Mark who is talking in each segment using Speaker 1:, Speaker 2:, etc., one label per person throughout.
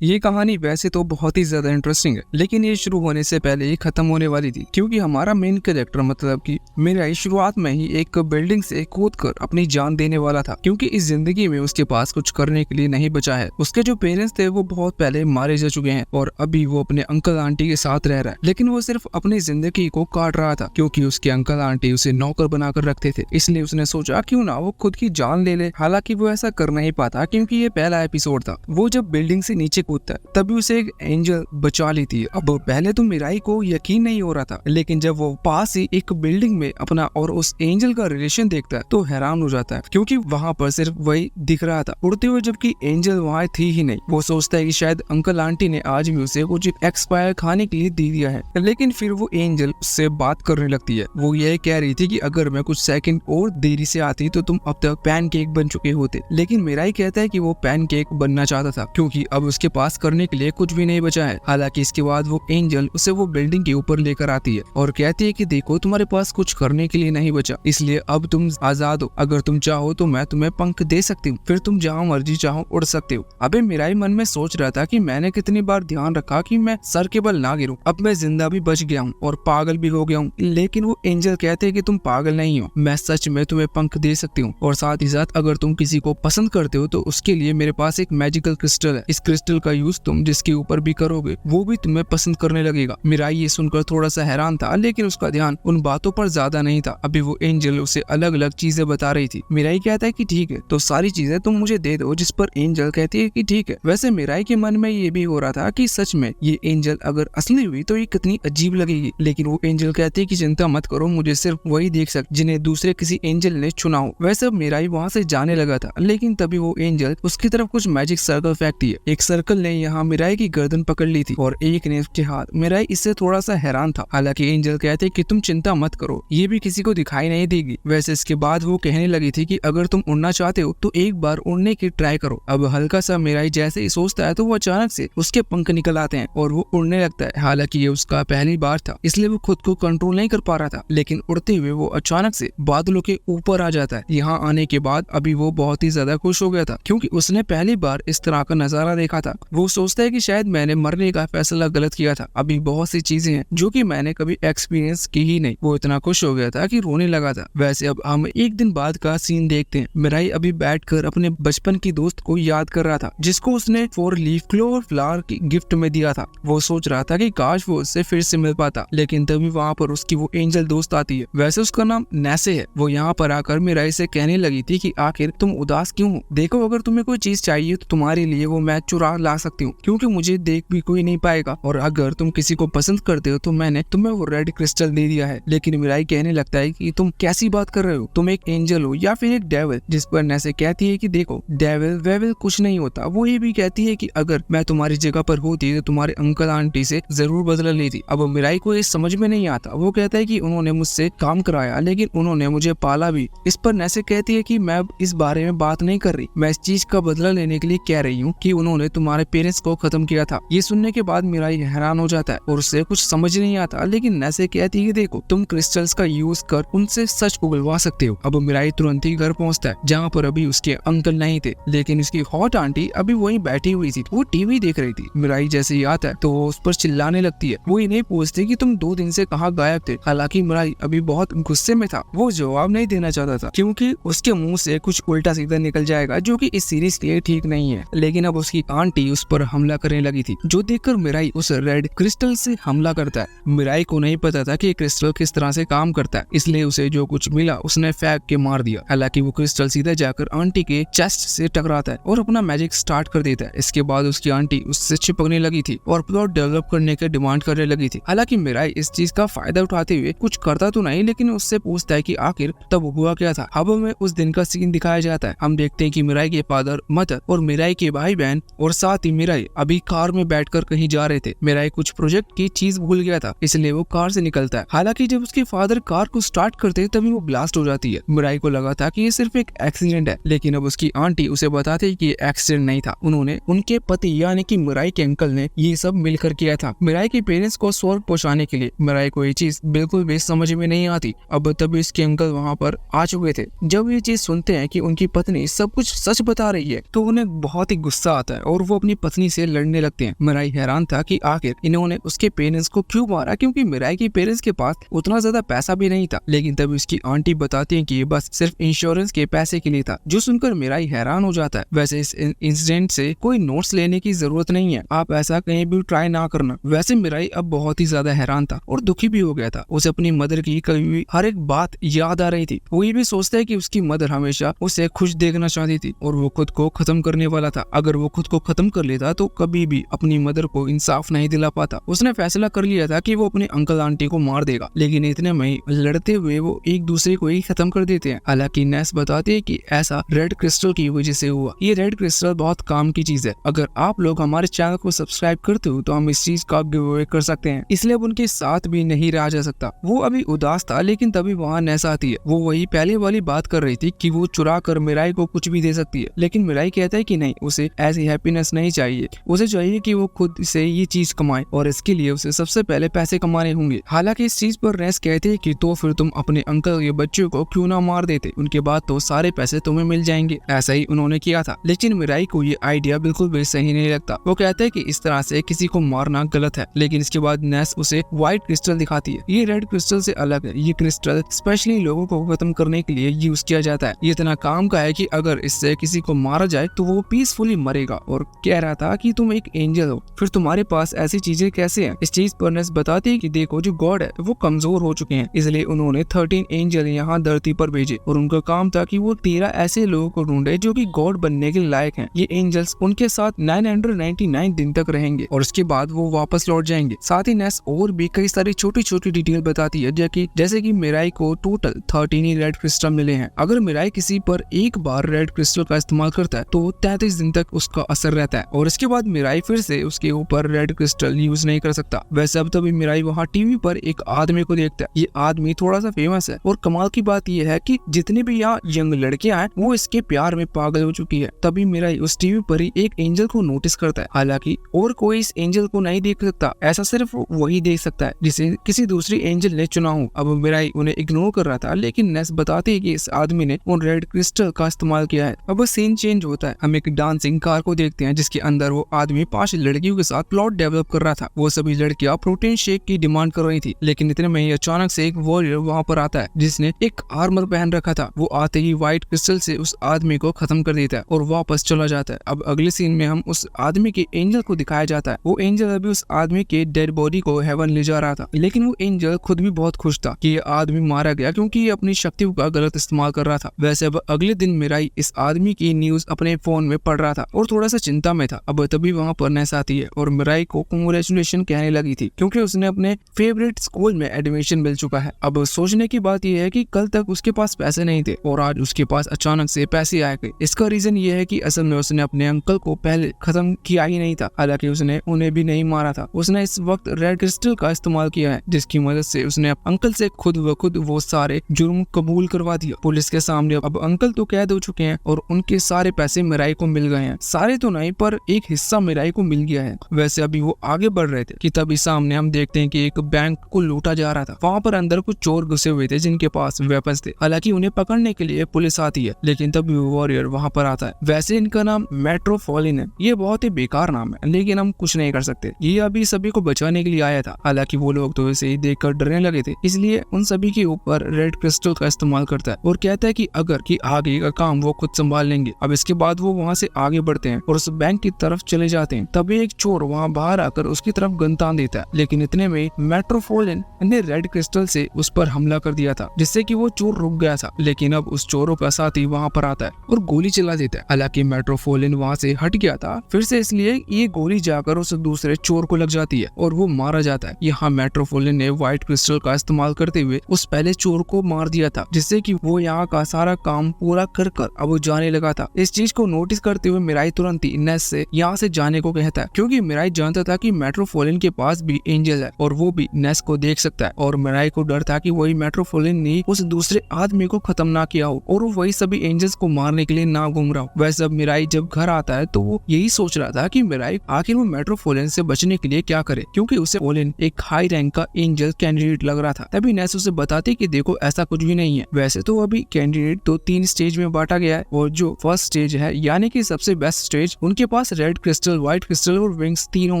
Speaker 1: ये कहानी वैसे तो बहुत ही ज्यादा इंटरेस्टिंग है, लेकिन ये शुरू होने से पहले ही खत्म होने वाली थी, क्योंकि हमारा मेन कैरेक्टर मतलब कि मिराई शुरुआत में ही एक बिल्डिंग से कूदकर अपनी जान देने वाला था, क्योंकि इस जिंदगी में उसके पास कुछ करने के लिए नहीं बचा है। उसके जो पेरेंट्स थे वो बहुत पहले मारे जा चुके हैं और अभी वो अपने अंकल आंटी के साथ रह रहा है, लेकिन वो सिर्फ अपनी जिंदगी को काट रहा था, क्योंकि उसके अंकल आंटी उसे नौकर बनाकर रखते थे। इसलिए उसने सोचा क्यों ना वो खुद की जान ले ले। हालांकि वो ऐसा कर नहीं पाता, क्योंकि ये पहला एपिसोड था। वो जब बिल्डिंग से नीचे कूदता है तभी उसे एक एंजल बचा ली थी। अब पहले तो मिराई को यकीन नहीं हो रहा था, लेकिन जब वो पास ही एक बिल्डिंग में अपना और उस एंजल का रिलेशन देखता है तो हैरान हो जाता है, क्योंकि वहाँ पर सिर्फ वही दिख रहा था उड़ते हुए, जबकि एंजल वहाँ थी ही नहीं। वो सोचता है कि शायद अंकल आंटी ने आज भी उसे कुछ एक्सपायर खाने के लिए दे दिया है, लेकिन फिर वो एंजल उससे बात करने लगती है। वो यह कह रही थी कि अगर मैं कुछ सेकंड और देरी से आती तो तुम अब तक पैनकेक बन चुके होते। लेकिन मिराई कहता है कि वो पैनकेक बनना चाहता था, क्योंकि अब उसके पास करने के लिए कुछ भी नहीं बचा है। हालांकि इसके बाद वो एंजल उसे वो बिल्डिंग के ऊपर लेकर आती है और कहती है कि देखो तुम्हारे पास कुछ करने के लिए नहीं बचा, इसलिए अब तुम आजाद हो। अगर तुम चाहो तो मैं तुम्हें पंख दे सकती हूँ, फिर तुम जहाँ मर्जी चाहो उड़ सकते हो। अबे मिराई मन में सोच रहा था कि मैंने कितनी बार ध्यान रखा कि मैं सर के बल ना गिरूं। अब मैं जिंदा भी बच गया हूँ और पागल भी हो गया हूँ, लेकिन वो एंजल कहते हैं कि तुम पागल नहीं हो, मैं सच में तुम्हें पंख दे सकती हूँ। और साथ ही साथ अगर तुम किसी को पसंद करते हो तो उसके लिए मेरे पास एक मैजिकल क्रिस्टल है। इस क्रिस्टल का यूज तुम जिसके ऊपर भी करोगे वो भी तुम्हें पसंद करने लगेगा। मिराई ये सुनकर थोड़ा सा हैरान था, लेकिन उसका ध्यान उन बातों पर ज्यादा नहीं था। अभी वो एंजल उसे अलग अलग चीजें बता रही थी। मिराई कहता है कि ठीक है, तो सारी चीजें तुम मुझे दे दो, जिस पर एंजल कहती है कि ठीक है। वैसे मिराई के मन में ये भी हो रहा था कि सच में ये एंजल अगर असली हुई तो ये कितनी अजीब लगेगी, लेकिन वो एंजल कहती है कि चिंता मत करो, मुझे सिर्फ वही देख सकते जिन्हें दूसरे किसी एंजल ने चुना हो। वैसे मिराई वहाँ से जाने लगा था, लेकिन तभी वो एंजल उसकी तरफ कुछ मैजिक सर्कल फेंकती है। एक सर्कल ने यहाँ मिराई की गर्दन पकड़ ली थी और एक ने उसके हाथ। मिराई इससे थोड़ा सा हैरान था। हालांकि एंजल कहते कि तुम चिंता मत करो, ये भी किसी को दिखाई नहीं देगी। वैसे इसके बाद वो कहने लगी थी कि अगर तुम उड़ना चाहते हो तो एक बार उड़ने की ट्राई करो। अब हल्का सा मिराई जैसे ही सोचता है तो वो अचानक से उसके पंख निकल आते हैं और वो उड़ने लगता है। हालांकि ये उसका पहली बार था, इसलिए वो खुद को कंट्रोल नहीं कर पा रहा था, लेकिन उड़ते हुए वो अचानक से बादलों के ऊपर आ जाता है। यहाँ आने के बाद अभी वो बहुत ही ज्यादा खुश हो गया था, क्योंकि उसने पहली बार इस तरह का नजारा देखा था। वो सोचता है कि शायद मैंने मरने का फैसला गलत किया था, अभी बहुत सी चीजें हैं जो कि मैंने कभी एक्सपीरियंस की ही नहीं। वो इतना खुश हो गया था कि रोने लगा था। वैसे अब हम एक दिन बाद का सीन देखते हैं। मिराई अभी बैठकर अपने बचपन की दोस्त को याद कर रहा था, जिसको उसने 4 लीफ क्लोवर फ्लावर की गिफ्ट में दिया था। वो सोच रहा था कि काश वो उससे फिर से मिल पाता, लेकिन तभी वहाँ पर उसकी वो एंजल दोस्त आती है। वैसे उसका नाम नैसे है। वो यहाँ पर आकर मिराई से कहने लगी थी कि आखिर तुम उदास क्यों हो? देखो, अगर तुम्हें कोई चीज चाहिए तो तुम्हारे लिए वो मैं चुरा ला सकती हूँ, क्योंकि मुझे देख भी कोई नहीं पाएगा, और अगर तुम किसी को पसंद करते हो तो मैंने तुम्हें वो रेड क्रिस्टल दे दिया है। लेकिन मिराई कहने लगता है कि तुम कैसी बात कर रहे हो, तुम एक एंजल हो या फिर एक डेविल? जिस पर नैसे कहती है कि देखो, डेविल वेविल कुछ नहीं होता। वो ये भी कहती है कि अगर मैं तुम्हारी जगह पर होती तो तुम्हारे अंकल आंटी से जरूर बदला लेती। अब मिराई को ये समझ में नहीं आता। वो कहता है कि उन्होंने मुझसे काम कराया, लेकिन उन्होंने मुझे पाला भी। इस पर नैसे कहती है कि मैं इस बारे में बात नहीं कर रही, मैं इस चीज का बदला लेने के लिए कह रही हूँ कि उन्होंने तुम्हारे पेरेंट्स को खत्म किया था। ये सुनने के बाद मिराई हैरान हो जाता है और उससे कुछ समझ नहीं आता, लेकिन नैसे कहती है कि देखो, तुम क्रिस्टल्स का यूज कर उनसे सच को बुलवा सकते हो। अब मिराई तुरंत ही घर पहुंचता है, जहाँ पर अभी उसके अंकल नहीं थे, लेकिन उसकी हॉट आंटी अभी वहीं बैठी हुई थी। वो टीवी देख रही थी। मिराई जैसे ही आता है तो वो उस पर चिल्लाने लगती है। वो ये नहीं पूछती कि तुम 2 दिन से कहाँ गायब थे। हालांकि मिराई अभी बहुत गुस्से में था। वो जवाब नहीं देना चाहता था, क्योंकि उसके मुंह से कुछ उल्टा सीधा निकल जाएगा, जो कि इस सीरीज के लिए ठीक नहीं है। लेकिन अब उसकी आंटी उस पर हमला करने लगी थी, जो देखकर मिराई उस रेड क्रिस्टल से हमला करता है। मिराई को नहीं पता था कि क्रिस्टल किस तरह से काम करता है, इसलिए उसे जो कुछ मिला उसने फेंक के मार दिया। हालांकि वो क्रिस्टल सीधा जाकर आंटी के चेस्ट से टकराता है और अपना मैजिक स्टार्ट कर देता है। इसके बाद उसकी आंटी उससे चिपकने लगी थी और प्लॉट डेवलप करने के डिमांड करने लगी थी। हालांकि मिराई इस चीज का फायदा उठाते हुए कुछ करता तो नहीं, लेकिन उससे पूछता है कि आखिर तब हुआ क्या था। अब हमें उस दिन का सीन दिखाया जाता है। हम देखते हैं कि मिराई के फादर, मदर और मिराई के भाई बहन और साथ ही मिराई अभी कार में बैठकर कहीं जा रहे थे। मिराई कुछ प्रोजेक्ट की चीज भूल गया था, इसलिए वो कार से निकलता है। हालांकि जब उसके फादर कार को स्टार्ट करते हैं तभी वो ब्लास्ट हो जाती है। मिराई को लगा था कि ये सिर्फ एक एक्सीडेंट है, लेकिन अब उसकी आंटी उसे बताते हैं कि ये एक्सीडेंट नहीं था, उन्होंने उनके पति यानी कि मिराई के अंकल ने ये सब मिलकर किया था, मिराई के पेरेंट्स को स्वर्ग पहुंचाने के लिए। मिराई को ये चीज बिल्कुल भी समझ में नहीं आती। अब तभी इसके अंकल वहाँ पर आ चुके थे। जब ये चीज सुनते हैं कि उनकी पत्नी सब कुछ सच बता रही है तो उन्हें बहुत ही गुस्सा आता है और वो अपनी अपनी पत्नी से लड़ने लगते हैं। मिराई हैरान था कि आखिर इन्होंने उसके पेरेंट्स को क्यों मारा, क्योंकि मिराई के पेरेंट्स के पास उतना ज्यादा पैसा भी नहीं था। लेकिन तब उसकी आंटी बताती है कि ये बस सिर्फ इंश्योरेंस के पैसे के लिए था, जो सुनकर मिराई हैरान हो जाता है। वैसे इस इंसिडेंट से कोई नोट्स लेने की जरूरत नहीं है, आप ऐसा कहीं भी ट्राई ना करना। वैसे मिराई अब बहुत ही ज्यादा हैरान था और दुखी भी हो गया था। उसे अपनी मदर की कभी भी हर एक बात याद आ रही थी। वो ये भी सोचता है कि उसकी मदर हमेशा उसे खुश देखना चाहती थी और वो खुद को खत्म करने वाला था। अगर वो खुद को खत्म कर लेता तो कभी भी अपनी मदर को इंसाफ नहीं दिला पाता। उसने फैसला कर लिया था कि वो अपने अंकल आंटी को मार देगा, लेकिन इतने में लड़ते हुए वो एक दूसरे को ही खत्म कर देते हैं। हालांकि नेस बताती है कि ऐसा रेड क्रिस्टल की वजह से हुआ। ये रेड क्रिस्टल बहुत काम की चीज है। अगर आप लोग हमारे चैनल को सब्सक्राइब करते हो तो हम इस चीज का गिव अवे कर सकते हैं। इसलिए अब उनके साथ भी नहीं रहा जा सकता। वो अभी उदास था, लेकिन तभी वहाँ नेस आती है। वो वही पहले वाली बात कर रही थी कि वो चुरा कर मिराई को कुछ भी दे सकती है, लेकिन मिराई कहता है कि नहीं, उसे ऐसी हैप्पीनेस नहीं चाहिए। उसे चाहिए कि वो खुद से ये चीज कमाए और इसके लिए उसे सबसे पहले पैसे कमाने होंगे। हालांकि इस चीज पर नेस कहती है कि तो फिर तुम अपने अंकल के बच्चों को क्यों ना मार देते, उनके बाद तो सारे पैसे तुम्हें मिल जाएंगे। ऐसा ही उन्होंने किया था। लेकिन मिराई को ये आइडिया बिल्कुल भी सही नहीं लगता। वो कहता है कि इस तरह से किसी को मारना गलत है। लेकिन इसके बाद नेस उसे व्हाइट क्रिस्टल दिखाती है। ये रेड क्रिस्टल से अलग है। ये क्रिस्टल स्पेशली लोगों को खत्म करने के लिए यूज किया जाता है। ये इतना काम का है कि अगर इससे किसी को मारा जाए तो वो पीसफुली मरेगा। और कह रहा था कि तुम एक एंजल हो, फिर तुम्हारे पास ऐसी चीजें कैसे हैं। इस चीज पर नेस बताती है कि देखो, जो गॉड है वो कमजोर हो चुके हैं, इसलिए उन्होंने 13 एंजल यहाँ धरती पर भेजे और उनका काम था कि वो 13 ऐसे लोगों को ढूंढे जो कि गॉड बनने के लायक हैं। ये एंजल्स उनके साथ 999 दिन तक रहेंगे और उसके बाद वो वापस लौट जाएंगे। साथ ही नेस और भी कई सारी छोटी छोटी डिटेल बताती है, जैसे कि मिराई को टोटल 13 रेड क्रिस्टल मिले हैं। अगर मिराई किसी पर एक बार रेड क्रिस्टल का इस्तेमाल करता है तो 33 दिन तक उसका असर रहता है और इसके बाद मिराई फिर से उसके ऊपर रेड क्रिस्टल यूज नहीं कर सकता। वैसे अब तभी मिराई वहाँ टीवी पर एक आदमी को देखता है। ये आदमी थोड़ा सा फेमस है और कमाल की बात यह है कि जितने भी यहाँ यंग लड़कियां हैं वो इसके प्यार में पागल हो चुकी है। तभी मिराई उस टीवी पर ही एक एंजल को नोटिस करता है। हालांकि और कोई इस एंजल को नहीं देख सकता, ऐसा सिर्फ वही देख सकता है जिसे किसी दूसरी एंजल ने चुना हो। अब मिराई उन्हें इग्नोर कर रहा था, लेकिन नेस बताती है कि इस आदमी ने उन रेड क्रिस्टल का इस्तेमाल किया है। अब सीन चेंज होता है। हम एक डांसिंग कार को देखते हैं जिसके अंदर वो आदमी 5 लड़कियों के साथ प्लॉट डेवलप कर रहा था। वो सभी लड़कियां प्रोटीन शेक की डिमांड कर रही थी, लेकिन इतने में ही अचानक से एक वॉरियर वहाँ पर आता है जिसने एक आर्मर पहन रखा था। वो आते ही व्हाइट क्रिस्टल से उस आदमी को खत्म कर देता है और वापस चला जाता है। अब अगले सीन में हम उस आदमी के एंजल को दिखाया जाता है। वो एंजल अभी उस आदमी के डेड बॉडी को हेवन ले जा रहा था, लेकिन वो एंजल खुद भी बहुत खुश था कि ये आदमी मारा गया क्योंकि ये अपनी शक्तियों का गलत इस्तेमाल कर रहा था। वैसे अब अगले दिन मिराई इस आदमी की न्यूज अपने फोन में पढ़ रहा था और थोड़ा सा चिंता में था। अब तभी वहाँ पर नेस आती है और मिराई को कांग्रेचुलेशन कहने लगी थी क्योंकि उसने अपने फेवरेट स्कूल में एडमिशन मिल चुका है। अब सोचने की बात यह है कि कल तक उसके पास पैसे नहीं थे और आज उसके पास अचानक से पैसे आ गए। इसका रीजन ये है कि असल में उसने अपने अंकल को पहले खत्म किया ही नहीं था। हालांकि उसने उन्हें भी नहीं मारा था। उसने इस वक्त रेड क्रिस्टल का इस्तेमाल किया है, जिसकी मदद से उसने अंकल से खुद व खुद वो सारे जुर्म कबूल करवा दिया पुलिस के सामने। अब अंकल तो कैद हो चुके हैं और उनके सारे पैसे मिराई को मिल गए हैं। सारे तो नहीं, पर एक हिस्सा मिराई को मिल गया है। वैसे अभी वो आगे बढ़ रहे थे कि तभी सामने हम देखते हैं कि एक बैंक को लूटा जा रहा था। वहाँ पर अंदर कुछ चोर घुसे हुए थे जिनके पास वेपन्स थे। हालांकि उन्हें पकड़ने के लिए पुलिस आती है, लेकिन तभी वॉरियर वहाँ पर आता है। वैसे इनका नाम मेट्रोफोलिन है। ये बहुत ही बेकार नाम है, लेकिन हम कुछ नहीं कर सकते। ये अभी सभी को बचाने के लिए आया था। हालांकि वो लोग तो इसे ही देखकर डरने लगे थे, इसलिए उन सभी के ऊपर रेड क्रिस्टल का इस्तेमाल करता है और कहता है कि अगर कि आगे का काम वो खुद संभाल लेंगे। अब इसके बाद वो वहाँ से आगे बढ़ते हैं और उस बैंक की तरफ चले जाते हैं। तभी एक चोर वहाँ बाहर आकर उसकी तरफ गन तान देता है, लेकिन इतने में मेट्रोफोलिन ने रेड क्रिस्टल से उस पर हमला कर दिया था, जिससे कि वो चोर रुक गया था। लेकिन अब उस चोरों का साथी वहाँ पर आता है और गोली चला देता है। हालांकि मेट्रोफोलिन वहाँ से हट गया था फिर से, इसलिए ये गोली जाकर उस दूसरे चोर को लग जाती है और वो मारा जाता है। यहाँ मेट्रोफोलिन ने व्हाइट क्रिस्टल का इस्तेमाल करते हुए उस पहले चोर को मार दिया था, जिससे कि वो यहाँ का सारा काम पूरा कर अब वो जाने लगा था। इस चीज को नोटिस करते हुए मिराई तुरंत ही नेस से यहाँ से जाने को कहता है, क्योंकि मिराई जानता था कि मेट्रोफोलिन के पास भी एंजल है और वो भी नेस को देख सकता है। और मिराई को डर था कि वही मेट्रोफोलिन ने उस दूसरे आदमी को खत्म ना किया हो और वो वही सभी एंजल्स को मारने के लिए ना घूम रहा हो। वैसे अब मिराई जब घर आता है तो वो यही सोच रहा था कि मिराई आखिर वो मेट्रोफोलिन से बचने के लिए क्या करे, क्योंकि उसे फोलिन एक हाई रैंक का एंजल कैंडिडेट लग रहा था। तभी नेस उसे बताती कि देखो ऐसा कुछ भी नहीं है। वैसे तो अभी कैंडिडेट तो 3 स्टेज में बांटा गया है और जो फर्स्ट स्टेज है यानी कि सबसे बेस्ट स्टेज, उनके पास पास रेड क्रिस्टल, व्हाइट क्रिस्टल और विंग्स तीनों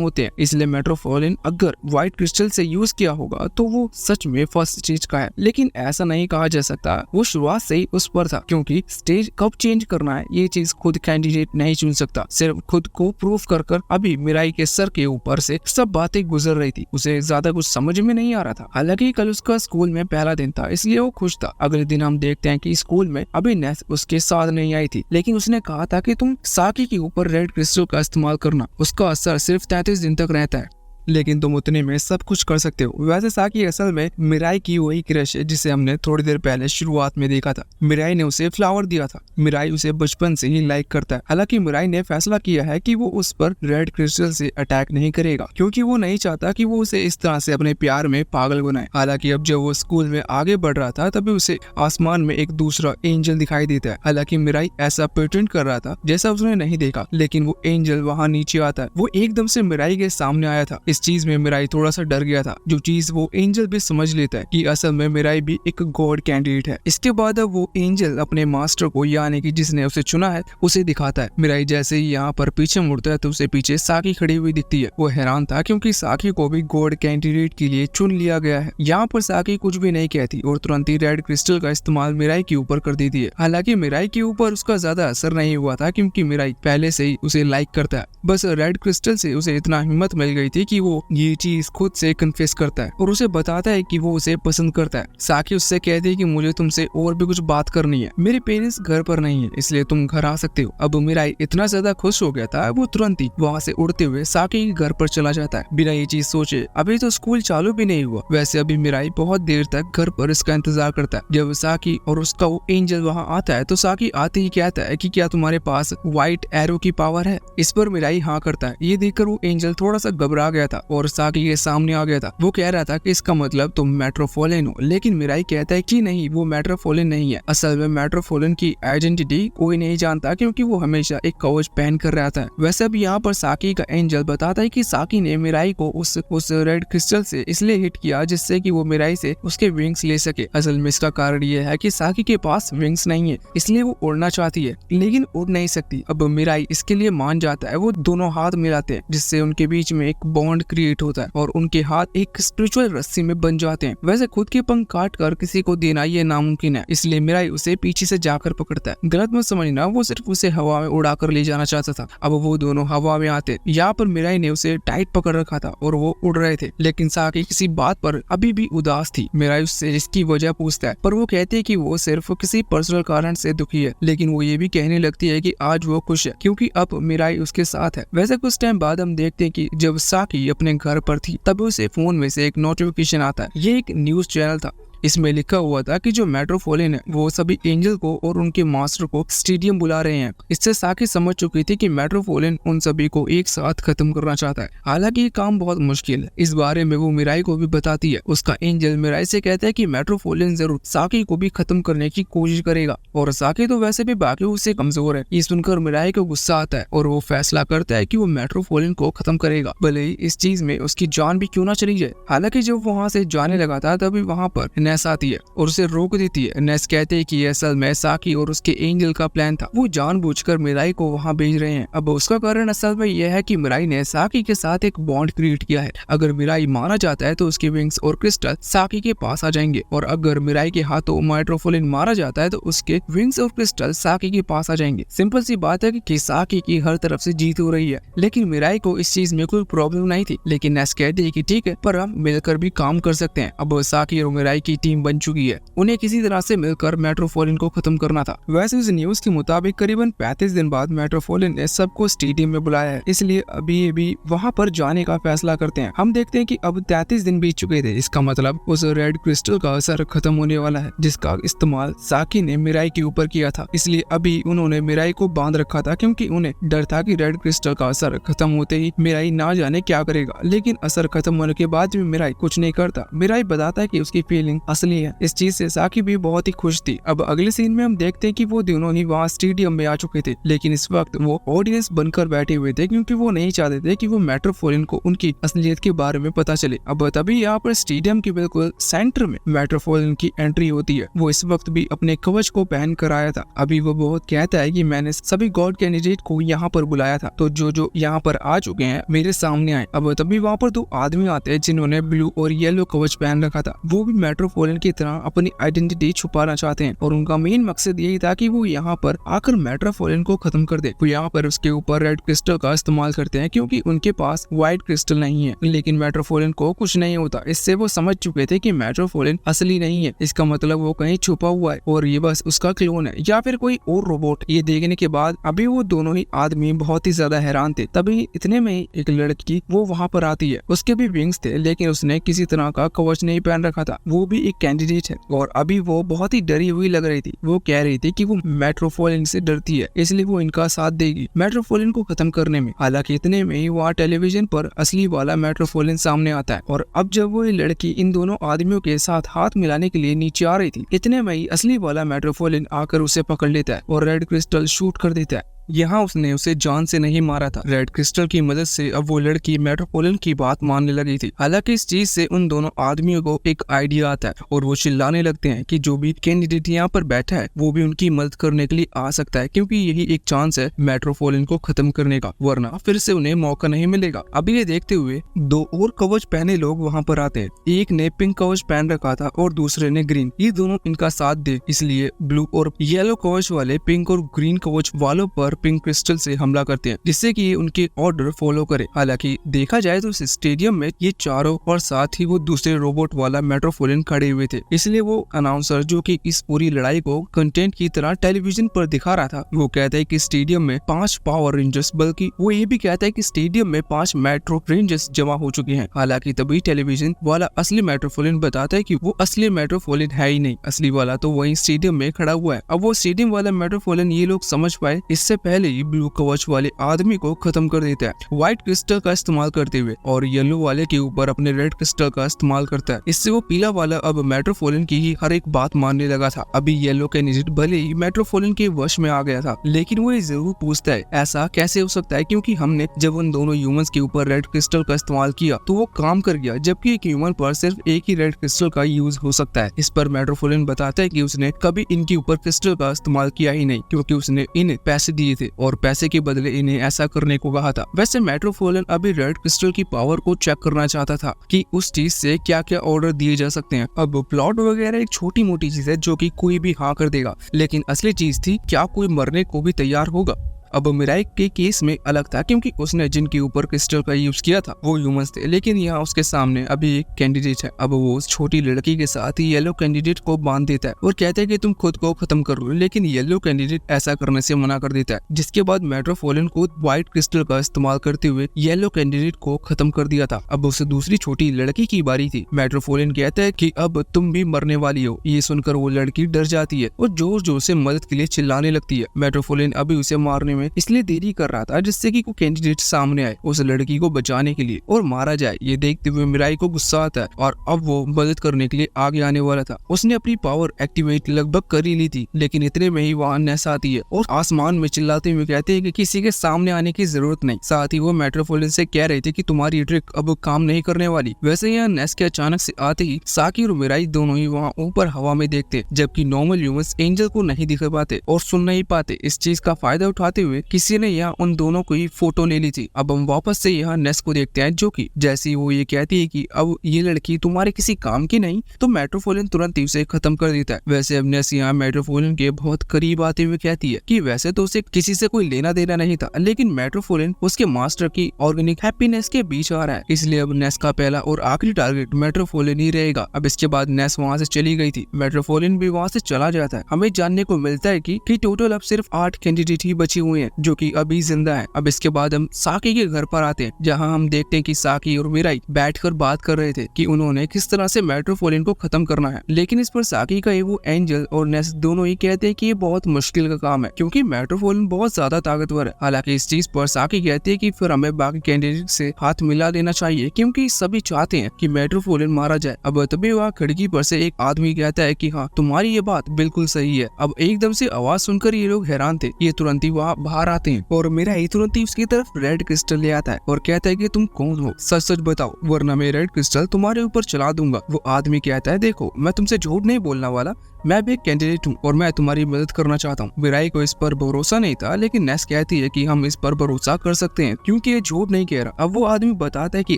Speaker 1: होते हैं, इसलिए मेट्रोपोलिन अगर व्हाइट क्रिस्टल से यूज किया होगा तो वो सच में फर्स्ट स्टेज का है। लेकिन ऐसा नहीं कहा जा सकता, वो शुरुआत से ही उस पर था, क्योंकि स्टेज कब चेंज करना है ये चीज खुद कैंडिडेट नहीं चुन सकता। सिर्फ खुद को प्रूफ कर अभी मिराई के सर के ऊपर से सब बातें गुजर रही थी, उसे ज्यादा कुछ समझ में नहीं आ रहा था। हालांकि कल उसका स्कूल में पहला दिन था, इसलिए वो खुश था। अगले दिन हम देखते हैं कि स्कूल में अभी नेस उसके साथ नहीं आई थी, लेकिन उसने कहा था कि तुम साकी के ऊपर रेड क्रिस्टल का इस्तेमाल करना, उसका असर सिर्फ 33 दिन तक रहता है, लेकिन तुम उतने में सब कुछ कर सकते हो। वैसे साकी असल में मिराई की वही क्रश है जिसे हमने थोड़ी देर पहले शुरुआत में देखा था। मिराई ने उसे फ्लावर दिया था, मिराई उसे बचपन से ही लाइक करता है। हालांकि मिराई ने फैसला किया है कि वो उस पर रेड क्रिस्टल से अटैक नहीं करेगा, क्योंकि वो नहीं चाहता कि वो उसे इस तरह से अपने प्यार में पागल बनाए। हालांकि अब जब वो स्कूल में आगे बढ़ रहा था तभी उसे आसमान में एक दूसरा एंजल दिखाई देता है। हालांकि मिराई ऐसा प्रिटेंड कर रहा था जैसा उसने नहीं देखा, लेकिन वो एंजल वहाँ नीचे आता है। वो एकदम से मिराई के सामने आया था। इस चीज में मिराई थोड़ा सा डर गया था, जो चीज वो एंजल भी समझ लेता है कि असल में मिराई भी एक गॉड कैंडिडेट है। इसके बाद अब वो एंजल अपने मास्टर को, यानी कि जिसने उसे चुना है, उसे दिखाता है। मिराई जैसे ही यहाँ पर पीछे मुड़ता है तो उसे पीछे साकी खड़ी हुई दिखती है। वो हैरान था क्योंकि साकी को भी गॉड कैंडिडेट के लिए चुन लिया गया है। यहाँ पर साकी कुछ भी नहीं कहती और तुरंत ही रेड क्रिस्टल का इस्तेमाल मिराई के ऊपर कर देती है। हालांकि मिराई के ऊपर उसका ज्यादा असर नहीं हुआ था, क्योंकि मिराई पहले से ही उसे लाइक करता है। बस रेड क्रिस्टल से उसे इतना हिम्मत मिल गई थी कि वो ये चीज खुद से कन्फेस करता है और उसे बताता है कि वो उसे पसंद करता है। साकी उससे कहती है कि मुझे तुमसे और भी कुछ बात करनी है, मेरे पेरेंट्स घर पर नहीं है, इसलिए तुम घर आ सकते हो। अब मिराई इतना ज्यादा खुश हो गया था, वो तुरंत ही वहाँ से उड़ते हुए साकी के घर पर चला जाता है, बिना ये चीज सोचे अभी तो स्कूल चालू भी नहीं हुआ। वैसे अभी मिराई बहुत देर तक घर पर इसका इंतजार करता है। जब साकी और उसका वो एंजल वहाँ आता है तो साकी आते ही कहता है कि क्या तुम्हारे पास व्हाइट एरो की पावर है। इस पर मिराई हाँ करता है। ये देखकर वो एंजल थोड़ा सा घबरा गया था और साकी के सामने आ गया था। वो कह रहा था कि इसका मतलब तुम मेट्रोपोलिन हो, लेकिन मिराई कहता है कि नहीं, वो मेट्रोपोलिन नहीं है। असल में मेट्रोपोलिन की आइडेंटिटी कोई नहीं जानता, क्योंकि वो हमेशा एक कवच पहन कर रहता है। वैसे अब यहाँ पर साकी का एंजल बताता है कि साकी ने मिराई को उस रेड क्रिस्टल से इसलिए हिट किया जिससे कि वो मिराई से उसके विंग्स ले सके। असल में इसका कारण ये है कि साकी के पास विंग्स नहीं है, इसलिए वो उड़ना चाहती है लेकिन उड़ नहीं सकती। अब मिराई इसके लिए मान जाता है। वो दोनों हाथ मिलाते हैं जिससे उनके बीच में एक बॉन्ड क्रिएट होता है और उनके हाथ एक स्पिरिचुअल रस्सी में बन जाते हैं। वैसे खुद के पंख काट कर किसी को देना ये नामुमकिन है, इसलिए मिराई उसे पीछे से जाकर पकड़ता है। गलत मत समझना, वो सिर्फ उसे हवा में उड़ाकर ले जाना चाहता था। अब वो दोनों हवा में आते, यहाँ पर मिराई ने उसे टाइट पकड़ रखा था और वो उड़ रहे थे, लेकिन साकी किसी बात पर अभी भी उदास थी। मिराई उससे इसकी वजह पूछता है, पर वो कहती है कि वो सिर्फ किसी पर्सनल कारण से दुखी है, लेकिन वो ये भी कहने लगती है कि आज वो खुश है क्योंकि अब मिराई उसके साथ है। वैसे कुछ टाइम बाद हम देखते हैं कि जब साकी अपने घर पर थी तब उसे फोन में से एक नोटिफिकेशन आता है। ये एक न्यूज चैनल था। इसमें लिखा हुआ था कि जो मेट्रोपोलिन है वो सभी एंजल को और उनके मास्टर को स्टेडियम बुला रहे हैं। इससे साकी समझ चुकी थी कि मेट्रोपोलिन उन सभी को एक साथ खत्म करना चाहता है। हालांकि ये काम बहुत मुश्किल है। इस बारे में वो मिराई को भी बताती है। उसका एंजल मिराई से कहता है कि मेट्रोपोलिन जरूर साकी को भी खत्म करने की कोशिश करेगा और साकी तो वैसे भी बाकी उससे कमजोर है। ये सुनकर मिराई को गुस्सा आता है और वो फैसला करता है कि वो मेट्रोपोलिन को खत्म करेगा, भले ही इस चीज में उसकी जान भी क्यों ना चली जाए। हालांकि जब वहाँ से जाने लगा था तभी वहाँ पर नेस आती है और उसे रोक देती है। नेस कहते हैं कि असल में साकी और उसके एंजल का प्लान था, वो जानबूझकर मिराई को वहां भेज रहे हैं। अब उसका कारण असल में यह है कि मिराई ने साकी के साथ एक बॉन्ड क्रिएट किया है। अगर मिराई मारा जाता है तो उसके विंग्स और क्रिस्टल साकी के पास आ जाएंगे और अगर मिराई के हाथों मेट्रोपोलिन मारा जाता है तो उसके विंग्स और क्रिस्टल साकी के पास आ जाएंगे। सिंपल सी बात है कि साकी की हर तरफ से जीत हो रही है, लेकिन मिराई को इस चीज में कोई प्रॉब्लम नहीं थी। लेकिन नेस कहती है कि ठीक है, पर हम मिलकर भी काम कर सकते हैं। अब साकी और मिराई की टीम बन चुकी है, उन्हें किसी तरह से मिलकर मेट्रोपोलिन को खत्म करना था। वैसे इस न्यूज के मुताबिक करीबन 35 दिन बाद मेट्रोपोलिन ने सबको स्टेडियम में बुलाया है, इसलिए अभी वहां पर जाने का फैसला करते हैं। हम देखते हैं कि अब 33 दिन बीत चुके थे। इसका मतलब उस रेड क्रिस्टल का असर खत्म होने वाला है, जिसका इस्तेमाल साकी ने मिराई के ऊपर किया था। इसलिए अभी उन्होंने मिराई को बांध रखा था, क्योंकि उन्हें डर था कि रेड क्रिस्टल का असर खत्म होते ही मिराई ना जाने क्या करेगा। लेकिन असर खत्म होने के बाद भी मिराई कुछ नहीं करता। मिराई बताता है कि उसकी फीलिंग असली है। इस चीज से साकी भी बहुत ही खुश थी। अब अगले सीन में हम देखते हैं कि वो दोनों ही वहाँ स्टेडियम में आ चुके थे, लेकिन इस वक्त वो ऑडियंस बनकर बैठे हुए थे क्योंकि वो नहीं चाहते थे कि वो मेट्रोपोलियन को उनकी असलियत के बारे में पता चले। अब तभी यहाँ पर स्टेडियम के बिल्कुल सेंटर में मेट्रोपोलियन की एंट्री होती है। वो इस वक्त भी अपने कवच को पहन कर आया था। अभी वो बहुत कहता है कि मैंने सभी गॉड कैंडिडेट को यहाँ पर बुलाया था, तो जो यहाँ पर आ चुके हैं मेरे सामने आए। अब तभी वहाँ पर दो आदमी आते हैं जिन्होंने ब्लू और येलो कवच पहन रखा था। वो भी मेट्रोपोलियन की तरह अपनी आइडेंटिटी छुपाना चाहते हैं और उनका मेन मकसद यही था कि वो यहाँ पर आकर मेट्रोपोलियन को खत्म कर दे। वो यहाँ पर उसके ऊपर रेड क्रिस्टल का इस्तेमाल करते हैं क्योंकि उनके पास व्हाइट क्रिस्टल नहीं है। लेकिन मेट्रोपोलियन को कुछ नहीं होता। इससे वो समझ चुके थे कि मेट्रोपोलियन असली नहीं है, इसका मतलब वो कहीं छुपा हुआ है और ये बस उसका क्लोन है या फिर कोई और रोबोट। ये देखने के बाद अभी वो दोनों ही आदमी बहुत ही ज्यादा हैरान थे। तभी इतने में एक लड़की वो वहाँ पर आती है। उसके भी विंग्स थे लेकिन उसने किसी तरह का कवच नहीं पहन रखा था। वो भी एक कैंडिडेट है और अभी वो बहुत ही डरी हुई लग रही थी। वो कह रही थी कि वो मेट्रोपोलियन से डरती है, इसलिए वो इनका साथ देगी मेट्रोपोलियन को खत्म करने में। हालांकि इतने में ही वहाँ टेलीविजन पर असली वाला मेट्रोपोलियन सामने आता है और अब जब वो लड़की इन दोनों आदमियों के साथ हाथ मिलाने के लिए नीचे आ रही थी, इतने में ही असली वाला मेट्रोपोलियन आकर उसे पकड़ लेता है और रेड क्रिस्टल शूट कर देता है। यहाँ उसने उसे जान से नहीं मारा था। रेड क्रिस्टल की मदद से अब वो लड़की मेट्रोपोलियन की बात मानने लगी थी। हालांकि इस चीज से उन दोनों आदमियों को एक आइडिया आता है और वो चिल्लाने लगते हैं कि जो भी कैंडिडेट यहाँ पर बैठा है वो भी उनकी मदद करने के लिए आ सकता है क्योंकि यही एक चांस है मेट्रोपोलियन को खत्म करने का, वरना फिर से उन्हें मौका नहीं मिलेगा। अभी ये देखते हुए दो और कवच पहने लोग वहाँ पर आते हैं। एक ने पिंक कवच पहन रखा था और दूसरे ने ग्रीन। ये दोनों इनका साथ दे, इसलिए ब्लू और येलो कवच वाले पिंक और ग्रीन कवच वालों पर पिंक क्रिस्टल से हमला करते हैं जिससे कि ये उनके ऑर्डर फॉलो करे। हालांकि देखा जाए तो इस स्टेडियम में ये चारों और साथ ही वो दूसरे रोबोट वाला मेट्रोपोलियन खड़े हुए थे, इसलिए वो अनाउंसर जो कि इस पूरी लड़ाई को कंटेंट की तरह टेलीविजन पर दिखा रहा था, वो कहता है कि स्टेडियम में 5 पावर रेंजर्स, बल्कि वो ये भी कहता है कि स्टेडियम में 5 मेट्रो रेंजर्स जमा हो चुके हैं। हालांकि तभी टेलीविजन वाला असली मेट्रोपोलियन बताता है कि वो असली मेट्रोपोलियन है ही नहीं, असली वाला तो वही स्टेडियम में खड़ा हुआ है। अब वो स्टेडियम वाला मेट्रोपोलियन ये लोग समझ पाए इससे पहले ही ब्लू कवच वाले आदमी को खत्म कर देता है व्हाइट क्रिस्टल का इस्तेमाल करते हुए और येलो वाले के ऊपर अपने रेड क्रिस्टल का इस्तेमाल करता है। इससे वो पीला वाला अब मेट्रोपोलियन की ही हर एक बात मानने लगा था। अभी येलो कैंडिडेट भले ही मेट्रोपोलियन के वश में आ गया था, लेकिन वो ये जरूर पूछता है ऐसा कैसे हो सकता है क्योंकि हमने जब उन दोनों ह्यूमंस के ऊपर रेड क्रिस्टल का इस्तेमाल किया तो वो काम कर गया, जबकि एक ह्यूमन पर सिर्फ एक ही रेड क्रिस्टल का यूज हो सकता है। इस पर मेट्रोपोलियन बताता है कि उसने कभी इनके ऊपर क्रिस्टल का इस्तेमाल किया ही नहीं क्योंकि उसने इन्हें पैसे दिए थे और पैसे के बदले इन्हें ऐसा करने को कहा था। वैसे मेट्रोपोलियन अभी रेड क्रिस्टल की पावर को चेक करना चाहता था कि उस चीज से क्या क्या ऑर्डर दिए जा सकते हैं। अब प्लॉट वगैरह एक छोटी मोटी चीज है जो कि कोई भी हाँ कर देगा, लेकिन असली चीज थी क्या कोई मरने को भी तैयार होगा। अब मिराई के केस में अलग था क्योंकि उसने जिनके ऊपर क्रिस्टल का यूज किया था वो ह्यूमंस थे, लेकिन यहाँ उसके सामने अभी एक कैंडिडेट है। अब वो उस छोटी लड़की के साथ ही येलो कैंडिडेट को बांध देता है और कहता है कि तुम खुद को खत्म कर लो, लेकिन येलो कैंडिडेट ऐसा करने से मना कर देता है, जिसके बाद मेट्रोपोलियन को व्हाइट क्रिस्टल का इस्तेमाल करते हुए येलो कैंडिडेट को खत्म कर दिया था। अब उसे दूसरी छोटी लड़की की बारी थी। मेट्रोपोलियन कहता है कि अब तुम भी मरने वाली हो। ये सुनकर वो लड़की डर जाती है और जोर जोर से मदद के लिए चिल्लाने लगती है। मेट्रोपोलियन अभी उसे मारने में इसलिए देरी कर रहा था जिससे कि कोई कैंडिडेट सामने आए उस लड़की को बचाने के लिए और मारा जाए। ये देखते हुए मिराई को गुस्सा आता है और अब वो मदद करने के लिए आगे आने वाला था। उसने अपनी पावर एक्टिवेट लगभग कर ही ली थी, लेकिन इतने में ही वहाँ नेस आती है और आसमान में चिल्लाते हुए कहते हैं कि किसी के सामने आने की जरूरत नहीं। साथ ही वो मेट्रोपोलियन से कह रहे थे कि तुम्हारी ट्रिक अब काम नहीं करने वाली। वैसे यहाँ नेस के अचानक से आते ही साकी और मिराई दोनों ही वहाँ ऊपर हवा में देखते, जबकि नॉर्मल ह्यूमंस एंजल को नहीं दिख पाते और सुन नहीं पाते। इस चीज का फायदा उठाते हुए किसी ने यहाँ उन दोनों को ही फोटो ले ली थी। अब हम वापस से यहाँ नेस को देखते हैं, जो कि जैसी वो ये कहती है कि अब ये लड़की तुम्हारे किसी काम की नहीं, तो मेट्रोपोलियन तुरंत ही उसे खत्म कर देता है। वैसे अब नेस यहाँ मेट्रोपोलियन के बहुत करीब आते हुए कहती है कि वैसे तो उसे किसी से कोई लेना देना नहीं था, लेकिन मेट्रोपोलियन उसके मास्टर की ऑर्गेनिक हैप्पीनेस के बीच आ रहा है, इसलिए अब नेस का पहला और आखिरी टारगेट मेट्रोपोलियन ही रहेगा। अब इसके बाद नेस वहाँ से चली गई थी, मेट्रोपोलियन भी वहाँ से चला जाता है। हमें जानने को मिलता है कि टोटल अब सिर्फ 8 कैंडिडेट ही बचे हुए हुए हैं जो कि अभी जिंदा है। अब इसके बाद हम साकी के घर पर आते हैं, जहाँ हम देखते हैं कि साकी और मिराई बैठकर बात कर रहे थे कि उन्होंने किस तरह से मेट्रोपोलियन को खत्म करना है। लेकिन इस पर साकी का वो एंजल और नेस दोनों ही कहते हैं कि ये बहुत मुश्किल का काम है क्योंकि मेट्रोपोलियन बहुत ज्यादा ताकतवर है। हालांकि इस चीज पर साकी कहती है कि फिर हमें बाकी कैंडिडेट से हाथ मिला देना चाहिए क्योंकि सभी चाहते हैं कि मेट्रोपोलियन मारा जाए। अब तभी वहाँ खिड़की पर से एक आदमी कहता है कि हाँ, तुम्हारी ये बात बिल्कुल सही है। अब एकदम से आवाज सुनकर ये लोग हैरान थे। ये तुरंत ही वहाँ बाहर आते हैं और मेरा ही तुरंत ही उसकी तरफ रेड क्रिस्टल ले आता है और कहता है कि तुम कौन हो, सच सच बताओ वरना मैं रेड क्रिस्टल तुम्हारे ऊपर चला दूंगा। वो आदमी कहता है देखो, मैं तुमसे झूठ नहीं बोलने वाला, मैं भी एक कैंडिडेट हूँ और मैं तुम्हारी मदद करना चाहता हूँ। मिराई को इस पर भरोसा नहीं था, लेकिन नेस कहती है कि हम इस पर भरोसा कर सकते हैं क्योंकि ये झूठ नहीं कह रहा। अब वो आदमी बताता है कि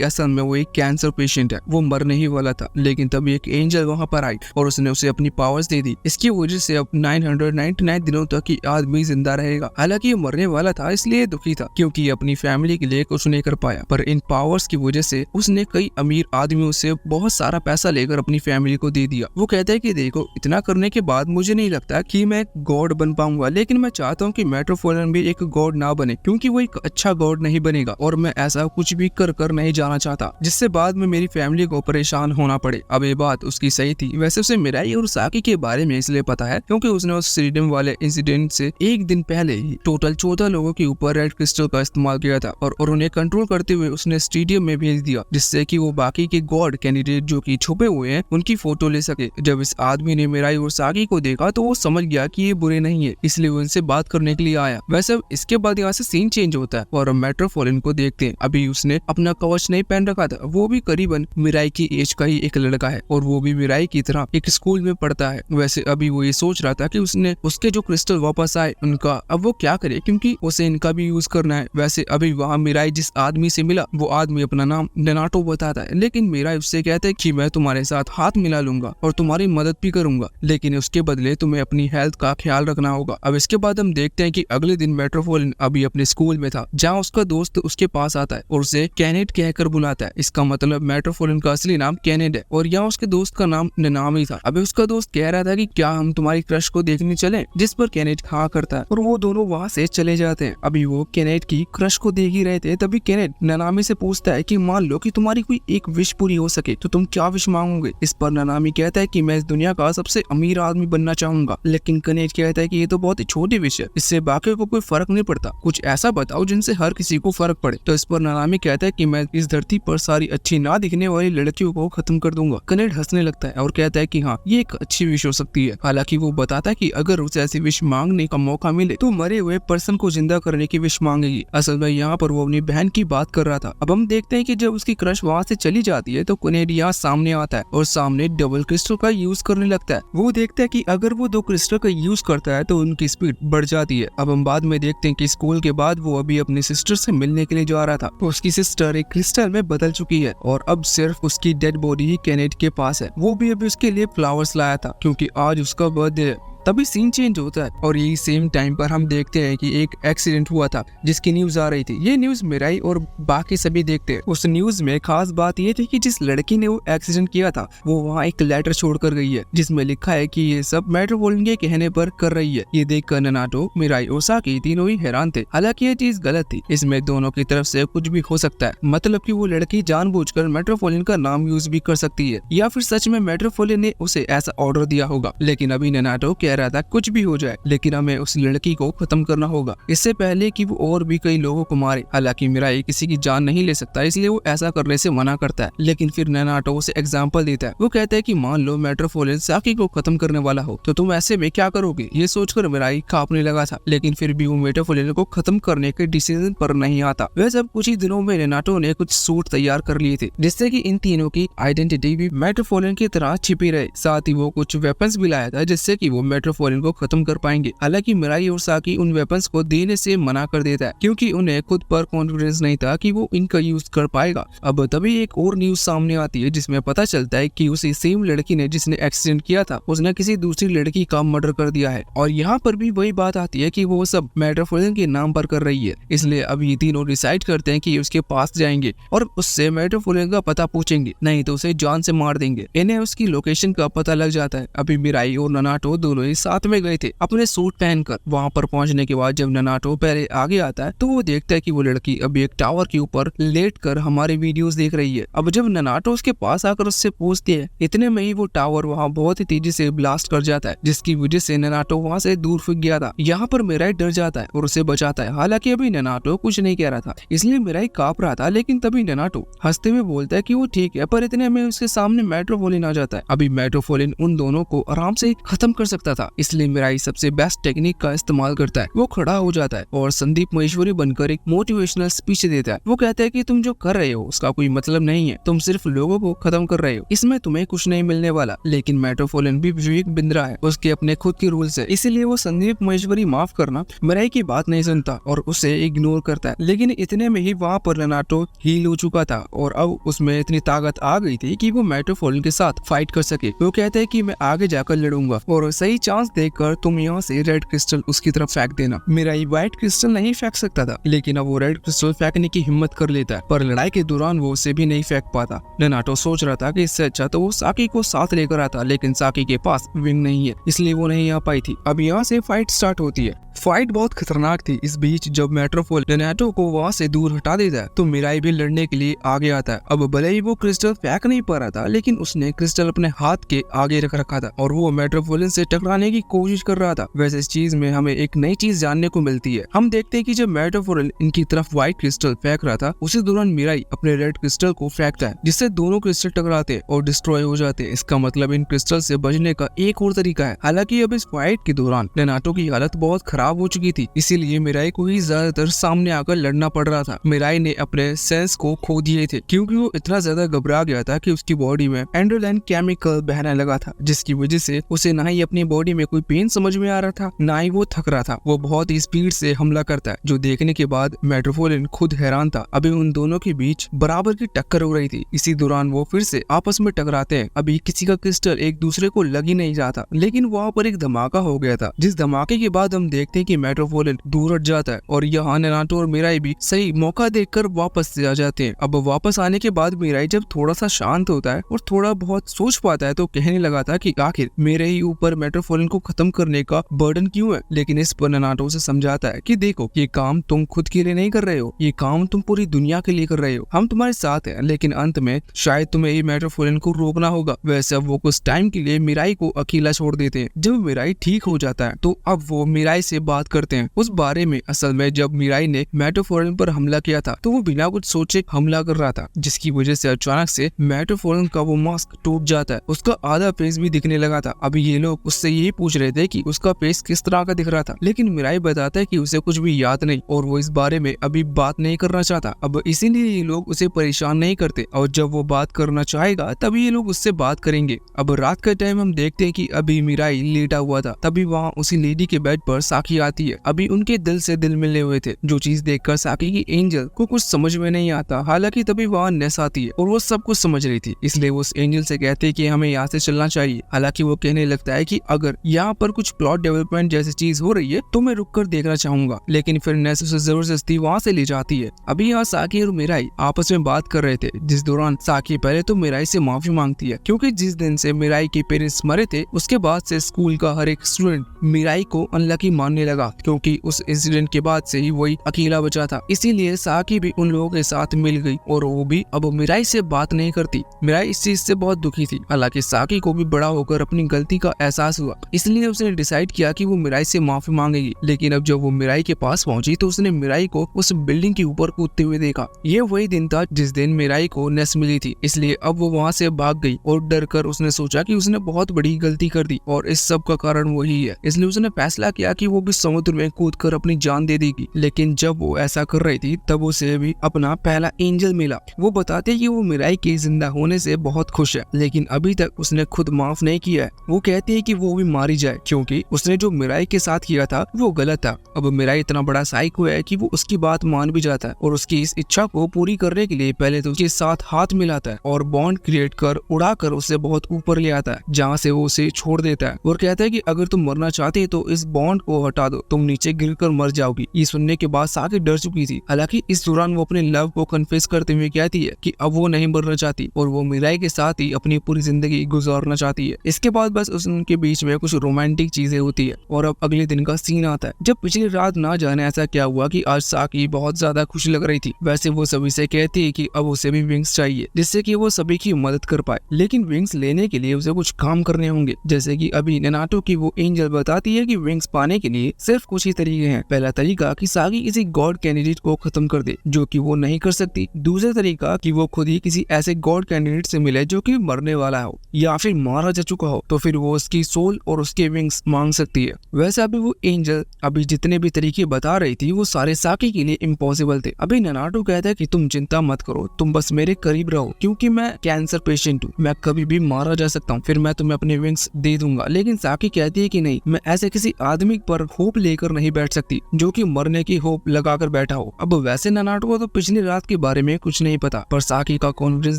Speaker 1: असल में वो एक कैंसर पेशेंट है, वो मरने ही वाला था। लेकिन तभी एक एंजल वहाँ पर आई और उसने उसे अपनी पावर्स दे दी। इसकी वजह से अब 999 दिनों तक ही आदमी जिंदा रहेगा। हालांकि ये मरने वाला था इसलिए दुखी था क्योंकि अपनी फैमिली के लिए कुछ नहीं कर पाया, पर इन पावर्स की वजह से उसने कई अमीर आदमियों से बहुत सारा पैसा लेकर अपनी फैमिली को दे दिया। वो कहता है कि देखो, इतना करने के बाद मुझे नहीं लगता कि मैं गॉड बन पाऊंगा, लेकिन मैं चाहता हूँ कि मेट्रोपोलियन भी एक गॉड ना बने क्योंकि वो एक अच्छा गॉड नहीं बनेगा और मैं ऐसा कुछ भी कर नहीं जाना चाहता जिससे बाद में मेरी फैमिली को परेशान होना पड़े। अब ये बात उसकी सही थी। वैसे उसे मिराई और साकी के बारे में इसलिए पता है क्योंकि उसने उस स्टेडियम वाले इंसिडेंट से एक दिन पहले ही टोटल 14 लोगों के ऊपर रेड क्रिस्टल का इस्तेमाल किया था और उन्हें कंट्रोल करते हुए उसने स्टेडियम में भेज दिया जिससे कि वो बाकी के गॉड कैंडिडेट जो कि छुपे हुए हैं उनकी फोटो ले सके। जब इस आदमी ने मिराई और साकी को देखा तो वो समझ गया कि ये बुरे नहीं है, इसलिए वो उनसे बात करने के लिए आया। वैसे इसके बाद यहाँ से सीन चेंज होता है और मेट्रोपोलियन को देखते हैं। अभी उसने अपना कवच नहीं पहन रखा था, वो भी करीबन मिराई की एज का ही एक लड़का है और वो भी मिराई की तरह एक स्कूल में पढ़ता है। वैसे अभी वो ये सोच रहा था कि उसने उसके जो क्रिस्टल वापस आए उनका अब वो क्या करे क्योंकि उसे इनका भी यूज करना है। वैसे अभी वहाँ मिराई जिस आदमी से मिला वो आदमी अपना नाम नेनाटो बताता है, लेकिन मिराई उससे कहता है कि मैं तुम्हारे साथ हाथ मिला लूंगा और तुम्हारी मदद भी करूंगा, लेकिन उसके बदले तुम्हें अपनी हेल्थ का ख्याल रखना होगा। अब इसके बाद हम देखते हैं कि अगले दिन मेट्रोपोलियन अभी अपने स्कूल में था जहाँ उसका दोस्त उसके पास आता है और उसे कैनेट कहकर बुलाता है। इसका मतलब मेट्रोपोलियन का असली नाम कैनेट है और यहाँ उसके दोस्त का नाम नेनामी था। अभी उसका दोस्त कह रहा था कि क्या हम तुम्हारी क्रश को देखने चले, जिस पर कैनेट हाँ करता है और वो दोनों वहाँ से चले जाते हैं। अभी वो कैनेट की क्रश को देख ही रहे थे, तभी कैनेट नेनामी से पूछता है कि मान लो कि तुम्हारी कोई एक विश पूरी हो सके तो तुम क्या विश मांगोगे। इस पर नेनामी कहता है कि मैं इस दुनिया का सबसे अमीर आदमी बनना चाहूंगा, लेकिन कैनेट कहता है कि ये तो बहुत ही छोटी विश है, इससे बाकी को कोई फर्क नहीं पड़ता, कुछ ऐसा बताओ जिनसे हर किसी को फर्क पड़े। तो इस पर नेनामी कहता है कि मैं इस धरती पर सारी अच्छी ना दिखने वाली लड़कियों को खत्म कर दूंगा। कैनेट हंसने लगता है और कहता है कि हाँ, ये एक अच्छी विश हो सकती है। हालांकि वो बताता है कि अगर उसे ऐसी विश मांगने का मौका मिले तो मरे हुए पर्सन को जिंदा करने की विश मांगेगी। असल में यहाँ पर वो अपनी बहन की बात कर रहा था। अब हम देखते हैं कि जब उसकी क्रश वहाँ से चली जाती है तो कैनेट यहाँ सामने आता है और सामने डबल क्रिस्टल का यूज करने लगता है। वो देखता है कि अगर वो 2 क्रिस्टल का यूज करता है तो उनकी स्पीड बढ़ जाती है। अब हम बाद में देखते हैं कि स्कूल के बाद वो अभी अपनी सिस्टर से मिलने के लिए जा रहा था। उसकी सिस्टर एक क्रिस्टल में बदल चुकी है और अब सिर्फ उसकी डेड बॉडी ही कैनेट के पास है। वो भी अभी उसके लिए फ्लावर्स लाया था क्योंकि आज उसका बर्थडे है। तभी सीन चेंज होता है और यही सेम टाइम पर हम देखते हैं कि एक एक्सीडेंट हुआ था जिसकी न्यूज आ रही थी। ये न्यूज मिराई और बाकी सभी देखते हैं। उस न्यूज में खास बात ये थी कि जिस लड़की ने वो एक्सीडेंट किया था वो वहाँ एक लेटर छोड़कर गई है जिसमें लिखा है कि ये सब मेट्रोपोलियन के कहने पर कर रही है। ये देखकर नेनाटो, मिराई और साकी तीनों ही हैरान थे। हालांकि ये चीज गलत थी, इसमें दोनों की तरफ से कुछ भी हो सकता है। मतलब कि वो लड़की जानबूझकर मेट्रोपोलियन का नाम यूज भी कर सकती है या फिर सच में मेट्रोपोलियन ने उसे ऐसा ऑर्डर दिया होगा। लेकिन अभी नेनाटो कह रहा था कुछ भी हो जाए लेकिन हमें उस लड़की को खत्म करना होगा इससे पहले कि वो और भी कई लोगों को मारे। हालांकि मिराई किसी की जान नहीं ले सकता इसलिए वो ऐसा करने से मना करता है, लेकिन फिर नेनाटो उसे एग्जाम्पल देता है। वो कहता है कि मान लो मेट्रोपोलियन साकी को खत्म करने वाला हो तो तुम ऐसे में क्या करोगे। ये सोचकर मिराई कांपने लगा था, लेकिन फिर भी वो मेट्रोपोलियन को खत्म करने के डिसीजन पर नहीं आता। वह सब कुछ ही दिनों में नेनाटो ने कुछ सूट तैयार कर लिए थे जिससे कि इन तीनों की आइडेंटिटी भी मेट्रोपोलियन की तरह छिपी रहे। साथ ही वो कुछ वेपन्स भी लाया था जिससे कि वो मेट्रोपोलियन को खत्म कर पाएंगे। हालांकि मिराई और साकी उन वेपन्स को देने से मना कर देता है क्योंकि उन्हें खुद पर कॉन्फिडेंस नहीं था कि वो इनका यूज कर पाएगा। अब तभी एक और न्यूज सामने आती है जिसमें पता चलता है कि उसी सेम लड़की ने जिसने एक्सीडेंट किया था उसने किसी दूसरी लड़की का मर्डर कर दिया है और यहाँ पर भी वही बात आती है कि वो सब मेट्रोपोलियन के नाम पर कर रही है। इसलिए अब ये तीनों डिसाइड करते हैं कि उसके पास जाएंगे और उससे मेट्रोपोलियन का पता पूछेंगे, नहीं तो उसे जान से मार देंगे। इन्हें उसकी लोकेशन का पता लग जाता है। अभी मिराई और नेनाटो दोनों सभी साथ में गए थे अपने सूट पहनकर। वहाँ पर पहुँचने के बाद जब ननाटो पहले आगे आता है तो वो देखता है कि वो लड़की अभी एक टावर के ऊपर लेटकर हमारे वीडियोस देख रही है। अब जब ननाटो उसके पास आकर उससे पूछती है, इतने में ही वो टावर वहाँ बहुत ही तेजी से ब्लास्ट कर जाता है, जिसकी वजह से ननाटो वहाँ से दूर फेंक गया था। यहाँ पर मिराई डर जाता है और उसे बचाता है। हालांकि अभी ननाटो कुछ नहीं कह रहा था, इसलिए मिराई कांप रहा था। लेकिन तभी ननाटो हंसते हुए बोलता है कि वो ठीक है, पर इतने में उसके सामने मेट्रोफोलिन आ जाता है। अभी मेट्रोफोलिन उन दोनों को आराम से खत्म कर सकता था, इसलिए मिराई सबसे बेस्ट टेक्निक का इस्तेमाल करता है। वो खड़ा हो जाता है और संदीप महेश्वरी बनकर एक मोटिवेशनल स्पीच देता है। वो कहता है कि तुम जो कर रहे हो उसका कोई मतलब नहीं है, तुम सिर्फ लोगों को खत्म कर रहे हो, इसमें तुम्हें कुछ नहीं मिलने वाला। लेकिन मेट्रोफोलिन भी विवेक बिंद्रा है, उसके अपने खुद के रूल्स है, इसीलिए वो संदीप महेश्वरी माफ करना मिराई की बात नहीं सुनता और उसे इग्नोर करता है। लेकिन इतने में ही वहाँ पर ननाटो हील हो चुका था और अब उसमें इतनी ताकत आ गई थी कि वो मेट्रोफोलिन के साथ फाइट कर सके। वो कहते हैं कि मैं आगे जाकर लड़ूंगा और सही चांस देखकर तुम यहाँ से रेड क्रिस्टल उसकी तरफ फेंक देना। मिराई व्हाइट क्रिस्टल नहीं फेंक सकता था, लेकिन अब वो रेड क्रिस्टल फेंकने की हिम्मत कर लेता है, पर लड़ाई के दौरान वो उसे भी नहीं फेंक पाता। ननाटो सोच रहा था कि इससे अच्छा तो वो साकी को साथ लेकर आता, लेकिन साकी के पास विंग नहीं है, इसलिए वो नहीं आ पाई थी। अब यहाँ से फाइट स्टार्ट होती है। फाइट बहुत खतरनाक थी। इस बीच जब मेट्रोफोलिन ननाटो को वहाँ से दूर हटा देता है तो मिराई भी लड़ने के लिए आगे आता है। अब भले ही वो क्रिस्टल फेंक नहीं पा रहा था, लेकिन उसने क्रिस्टल अपने हाथ के आगे रख रखा था और वो मेट्रोफोलिन से टकराने की कोशिश कर रहा था। वैसे इस चीज में हमें एक नई चीज जानने को मिलती है। हम देखते हैं कि जब मेट्रोफोलिन इनकी तरफ व्हाइट क्रिस्टल फेंक रहा था, उसी दौरान मिराई अपने रेड क्रिस्टल को फेंकता है, जिससे दोनों क्रिस्टल टकराते और डिस्ट्रॉय हो जाते। इसका मतलब इन क्रिस्टल से बचने का एक और तरीका है। हालांकि अब इस फाइट के दौरान ननाटो की हालत बहुत खराब हो चुकी थी, इसीलिए मिराई को ही ज्यादातर सामने आकर लड़ना पड़ रहा था। मिराई ने अपने सेंस को खो दिए थे क्योंकि वो इतना ज्यादा घबरा गया था कि उसकी बॉडी में एंड्रोलाइन केमिकल बहने लगा था, जिसकी वजह से उसे ना ही अपनी बॉडी में कोई पेन समझ में आ रहा था, ना ही वो थक रहा था। वो बहुत ही स्पीड से हमला करता है, जो देखने के बाद मेट्रोफोलिन खुद हैरान था। अभी उन दोनों के बीच बराबर की टक्कर हो रही थी। इसी दौरान वो फिर से आपस में टकराते हैं। अभी किसी का क्रिस्टल एक दूसरे को लग ही नहीं रहा था, लेकिन वहाँ पर एक धमाका हो गया था, जिस धमाके के बाद हम देखते हैं कि मेट्रोफोलिन दूर हट जाता है और यहाँ ननाटो और मिराई भी सही मौका देखकर वापस से आ जाते हैं। अब वापस आने के बाद मिराई जब थोड़ा सा शांत होता है और थोड़ा बहुत सोच पाता है तो कहने लगा था कि आखिर मेरे ही ऊपर मेट्रोफोलिन को खत्म करने का बर्डन क्यों है। लेकिन इस पर ननाटो से समझाता है कि देखो, ये काम तुम खुद के लिए नहीं कर रहे हो, ये काम तुम पूरी दुनिया के लिए कर रहे हो। हम तुम्हारे साथ हैं, लेकिन अंत में शायद तुम्हें ही मेट्रोफोलिन को रोकना होगा। वैसे अब वो कुछ टाइम के लिए मिराई को अकेला छोड़ देते हैं। जब मिराई ठीक हो जाता है तो अब वो मिराई से बात करते हैं उस बारे में। असल में जब मिराई ने मेट्रोफोलिन पर हमला किया था तो वो बिना कुछ सोचे हमला कर रहा था, जिसकी वजह से अचानक से मेट्रोफोलिन का वो मास्क टूट जाता है। उसका आधा फेस भी दिखने लगा था। अभी ये लोग उससे यही पूछ रहे थे कि उसका फेस किस तरह का दिख रहा था, लेकिन मिराई बताता है कि उसे कुछ भी याद नहीं और वो इस बारे में अभी बात नहीं करना चाहता। अब इसीलिए ये लोग उसे परेशान नहीं करते और जब वो बात करना चाहेगा तभी ये लोग उससे बात करेंगे। अब रात का टाइम हम देखते हैं कि अभी मिराई लेटा हुआ था, तभी वहाँ उसी लेडी के बेड पर साकी आती है। अभी उनके दिल से दिल मिलने हुए थे, जो चीज देखकर साकी की एंजल को कुछ समझ में नहीं आता। हालांकि तभी वहाँ नेस आती है और वो सब कुछ समझ रही थी, इसलिए वो उस एंजल से कहते हैं कि हमें यहाँ से चलना चाहिए। हालांकि वो कहने लगता है कि अगर यहाँ पर कुछ प्लॉट डेवलपमेंट जैसी चीज हो रही है तो मैं रुक कर देखना चाहूंगा, लेकिन फिर नेस उसे जबरदस्ती वहाँ से ले जाती है। अभी यहाँ साकी और मिराई आपस में बात कर रहे थे, जिस दौरान साकी पहले तो मिराई से माफी मांगती है, क्योंकि जिस दिन से मिराई के पेरेंट्स मरे थे उसके बाद से स्कूल का हर एक स्टूडेंट मिराई को अनलकी मानने लगा, क्योंकि उस इंसिडेंट के बाद से ही वही अकेला बचा था। इसीलिए साकी भी उन लोगों के साथ मिल गई और वो भी अब मिराई से बात नहीं करती। मिराई इस चीज से बहुत दुखी थी। हालांकि साकी को भी बड़ा होकर अपनी गलती का एहसास हुआ, इसलिए उसने डिसाइड किया कि वो मिराई से माफी मांगेगी। लेकिन अब जब वो मिराई के पास पहुंची तो उसने मिराई को उस बिल्डिंग के ऊपर कूदते हुए देखा। ये वही दिन था जिस दिन मिराई को नेस मिली थी, इसलिए अब वो वहाँ से भाग गई और डर कर उसने सोचा कि उसने बहुत बड़ी गलती कर दी और इस सब का कारण वही है। इसलिए उसने फैसला किया कि वो भी समुद्र में कूद कर अपनी जान दे देगी। लेकिन जब वो ऐसा कर रही थी तब उसे भी अपना पहला एंजल मिला। वो बताते कि वो मिराई के जिंदा होने से बहुत खुश है, लेकिन अभी तक उसने खुद माफ नहीं किया है। वो कहती है कि वो भी मारी जाए, क्योंकि उसने जो मिराई के साथ किया था वो गलत था। अब मिराई इतना बड़ा साइको है कि वो उसकी बात मान भी जाता है और उसकी इस इच्छा को पूरी करने के लिए पहले तो उसके साथ हाथ मिलाता है और बॉन्ड क्रिएट कर उड़ा कर उसे बहुत ऊपर ले आता है, जहाँ से वो उसे छोड़ देता है और कहता है कि अगर तुम मरना चाहते तो इस बॉन्ड को हटा दो, तुम नीचे गिरकर मर जाओगी। ये सुनने के बाद साकी डर चुकी थी। हालांकि इस दौरान वो अपने लव को कन्फेस करते हुए कहती है कि अब वो नहीं मरना चाहती और वो मिराई के साथ ही अपनी पूरी जिंदगी गुजारना चाहती है। इसके बाद बस उनके बीच में कुछ रोमांटिक चीजें होती है और अब अगले दिन का सीन आता है जब पिछली रात ना जाने ऐसा क्या हुआ कि आज साकी बहुत ज्यादा खुश लग रही थी। वैसे वो सभी से कहती है कि अब उसे भी विंग्स चाहिए जिससे कि वो सभी की मदद कर पाए, लेकिन विंग्स लेने के लिए उसे कुछ काम करने होंगे। जैसे कि अभी नेनाटो की वो एंजल बताती है कि विंग्स पाने के लिए सिर्फ कुछ ही तरीके हैं। पहला तरीका कि साकी किसी गॉड कैंडिडेट को खत्म कर दे जो कि वो नहीं कर सकती। दूसरा तरीका कि वो खुद ही किसी ऐसे गॉड कैंडिडेट से मिले जो कि मरने वाला हो या फिर मारा जा चुका हो, तो फिर वो उसकी सोल और उसके विंग्स मांग सकती है। वैसे अभी वो एंजल अभी जितने भी तरीके बता रही थी वो सारे साकी के लिए इम्पॉसिबल थे। अभी नेनाटो कहता है कि तुम चिंता मत करो, तुम बस मेरे करीब रहो क्योंकि मैं कैंसर पेशेंट हूँ, मैं कभी भी मारा जा सकता हूँ, फिर मैं तुम्हें अपने विंग्स दे दूंगा। लेकिन साकी कहती है कि नहीं, मैं ऐसे किसी आदमी पर होप लेकर नहीं बैठ सकती जो कि मरने की होप लगाकर बैठा हो। अब वैसे नेनाटो को तो पिछली रात के बारे में कुछ नहीं पता, पर साकी का कॉन्फिडेंस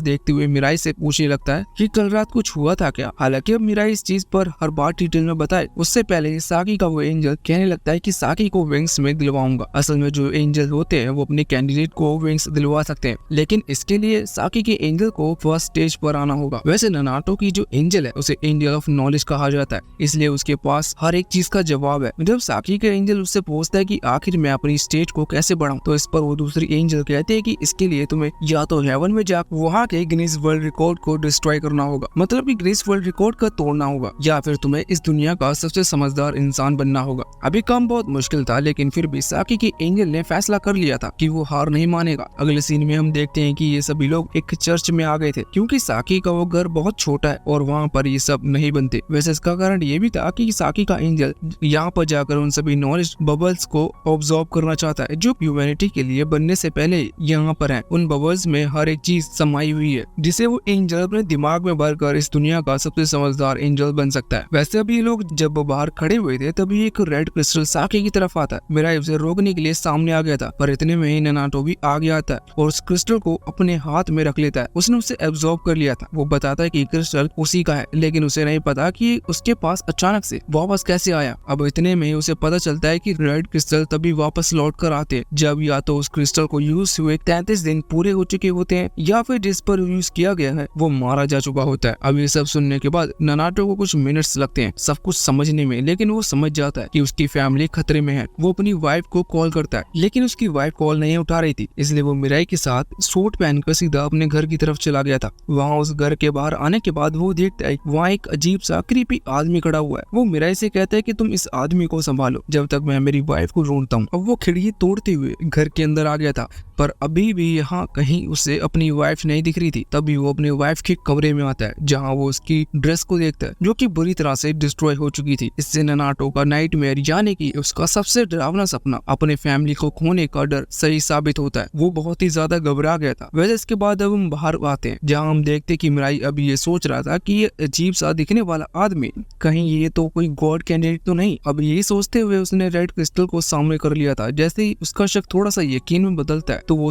Speaker 1: देखते हुए मिराई से पूछने लगता है कि कल रात कुछ हुआ था क्या। हालांकि अब मिराई इस चीज पर हर बात डिटेल में बताए उससे पहले साकी का वो एंजल कहने लगता है कि साकी को विंग्स में दिलवाऊंगा। असल में जो एंजल होते हैं वो अपने कैंडिडेट को विंग्स दिलवा सकते हैं, लेकिन इसके लिए साकी के एंजल को फर्स्ट स्टेज पर आना होगा। वैसे नेनाटो की जो एंजल है उसे एंजल ऑफ नॉलेज कहा जाता है, इसलिए उसके पास हर एक चीज का जवाब है। जब साकी का एंजल उससे पूछता है कि आखिर मैं अपनी स्टेज को कैसे बढ़ाऊं, तो इस पर वो दूसरी एंजल कहते हैं कि इसके लिए तुम्हें या तो हेवन में जाकर वहाँ के गिनीज वर्ल्ड रिकॉर्ड को डिस्ट्रॉय करना होगा, मतलब कि गिनीज वर्ल्ड रिकॉर्ड का तोड़ना होगा, या फिर तुम्हें इस दुनिया का सबसे समझदार इंसान बनना होगा। अभी काम बहुत मुश्किल था, लेकिन फिर भी साकी के एंजल ने फैसला कर लिया था कि वो हार नहीं मानेगा। अगले सीन में हम देखते हैं कि ये सभी लोग एक चर्च में आ गए थे क्योंकि साकी का वो घर बहुत छोटा है और वहाँ पर ये सब नहीं बनते। वैसे इसका कारण ये भी था कि साकी का एंजल यहाँ पर जाकर उन सभी नॉलेज बबल्स को ऑब्जॉर्व करना चाहता है जो ह्यूमैनिटी के लिए बनने से पहले यहाँ पर है। उन बबल्स में हर एक चीज समाई हुई है जिसे वो एंजल अपने दिमाग में भरकर इस दुनिया का सबसे समझदार एंजल बन सकता है। वैसे अभी लोग जब बाहर खड़े हुए थे तभी एक रेड क्रिस्टल साकी की तरफ आता है। मिराई उसे रोकने के लिए सामने आ गया था, पर इतने में ही नेनाटो भी आगे आता है और उस क्रिस्टल को अपने हाथ में रख लेता है। उसने उसे एब्जॉर्ब कर लिया था। वो बताता है कि क्रिस्टल उसी का है, लेकिन उसे नहीं पता कि उसके पास अचानक से वापस कैसे आया। अब इतने में ही उसे पता चलता है कि रेड क्रिस्टल तभी वापस लौट कर आते हैं जब या तो उस क्रिस्टल को यूज हुए 33 दिन पूरे हो चुके होते हैं या फिर जिस पर यूज किया गया है वो मारा जा चुका होता है। अब ये सब सुनने के बाद नेनाटो को कुछ मिनट्स लगते हैं सब कुछ समझने में, लेकिन वो समझ जाता है कि उसकी फैमिली खतरे में है। वो अपनी वाइफ को कॉल करता है, लेकिन उसकी वाइफ कॉल नहीं उठा रही थी, इसलिए वो मिराई के साथ सूट पहनकर सीधा अपने घर की तरफ चला गया था। वहाँ उस घर के बाहर आने के बाद वो देखता है वहाँ एक अजीब सा क्रीपी आदमी खड़ा हुआ है। वो मिराई से कहता है कि तुम इस आदमी को संभालो जब तक मैं मेरी वाइफ को ढूंढता हूँ। अब वो खिड़की तोड़ते हुए घर के अंदर आ गया था, पर अभी भी यहाँ कहीं उसे अपनी वाइफ नहीं दिख रही थी। तभी वो अपने वाइफ के कमरे में आता है जहाँ वो उसकी ड्रेस को देखता है जो कि बुरी तरह से डिस्ट्रॉय हो चुकी थी। इससे नेनाटो का नाइटमेयर यानी कि उसका सबसे डरावना सपना अपने फैमिली को खोने का डर सही साबित होता है। वो बहुत ही ज्यादा घबरा गया था। वैसे इसके बाद अब हम बाहर आते हैं जहाँ हम देखते हैं कि मिराई अभी ये सोच रहा था कि ये अजीब सा दिखने वाला आदमी कहीं ये तो कोई गॉड कैंडिडेट तो नहीं। अब यही सोचते हुए उसने रेड क्रिस्टल को सामने कर लिया था। जैसे ही उसका शक थोड़ा सा यकीन में बदलता है तो वो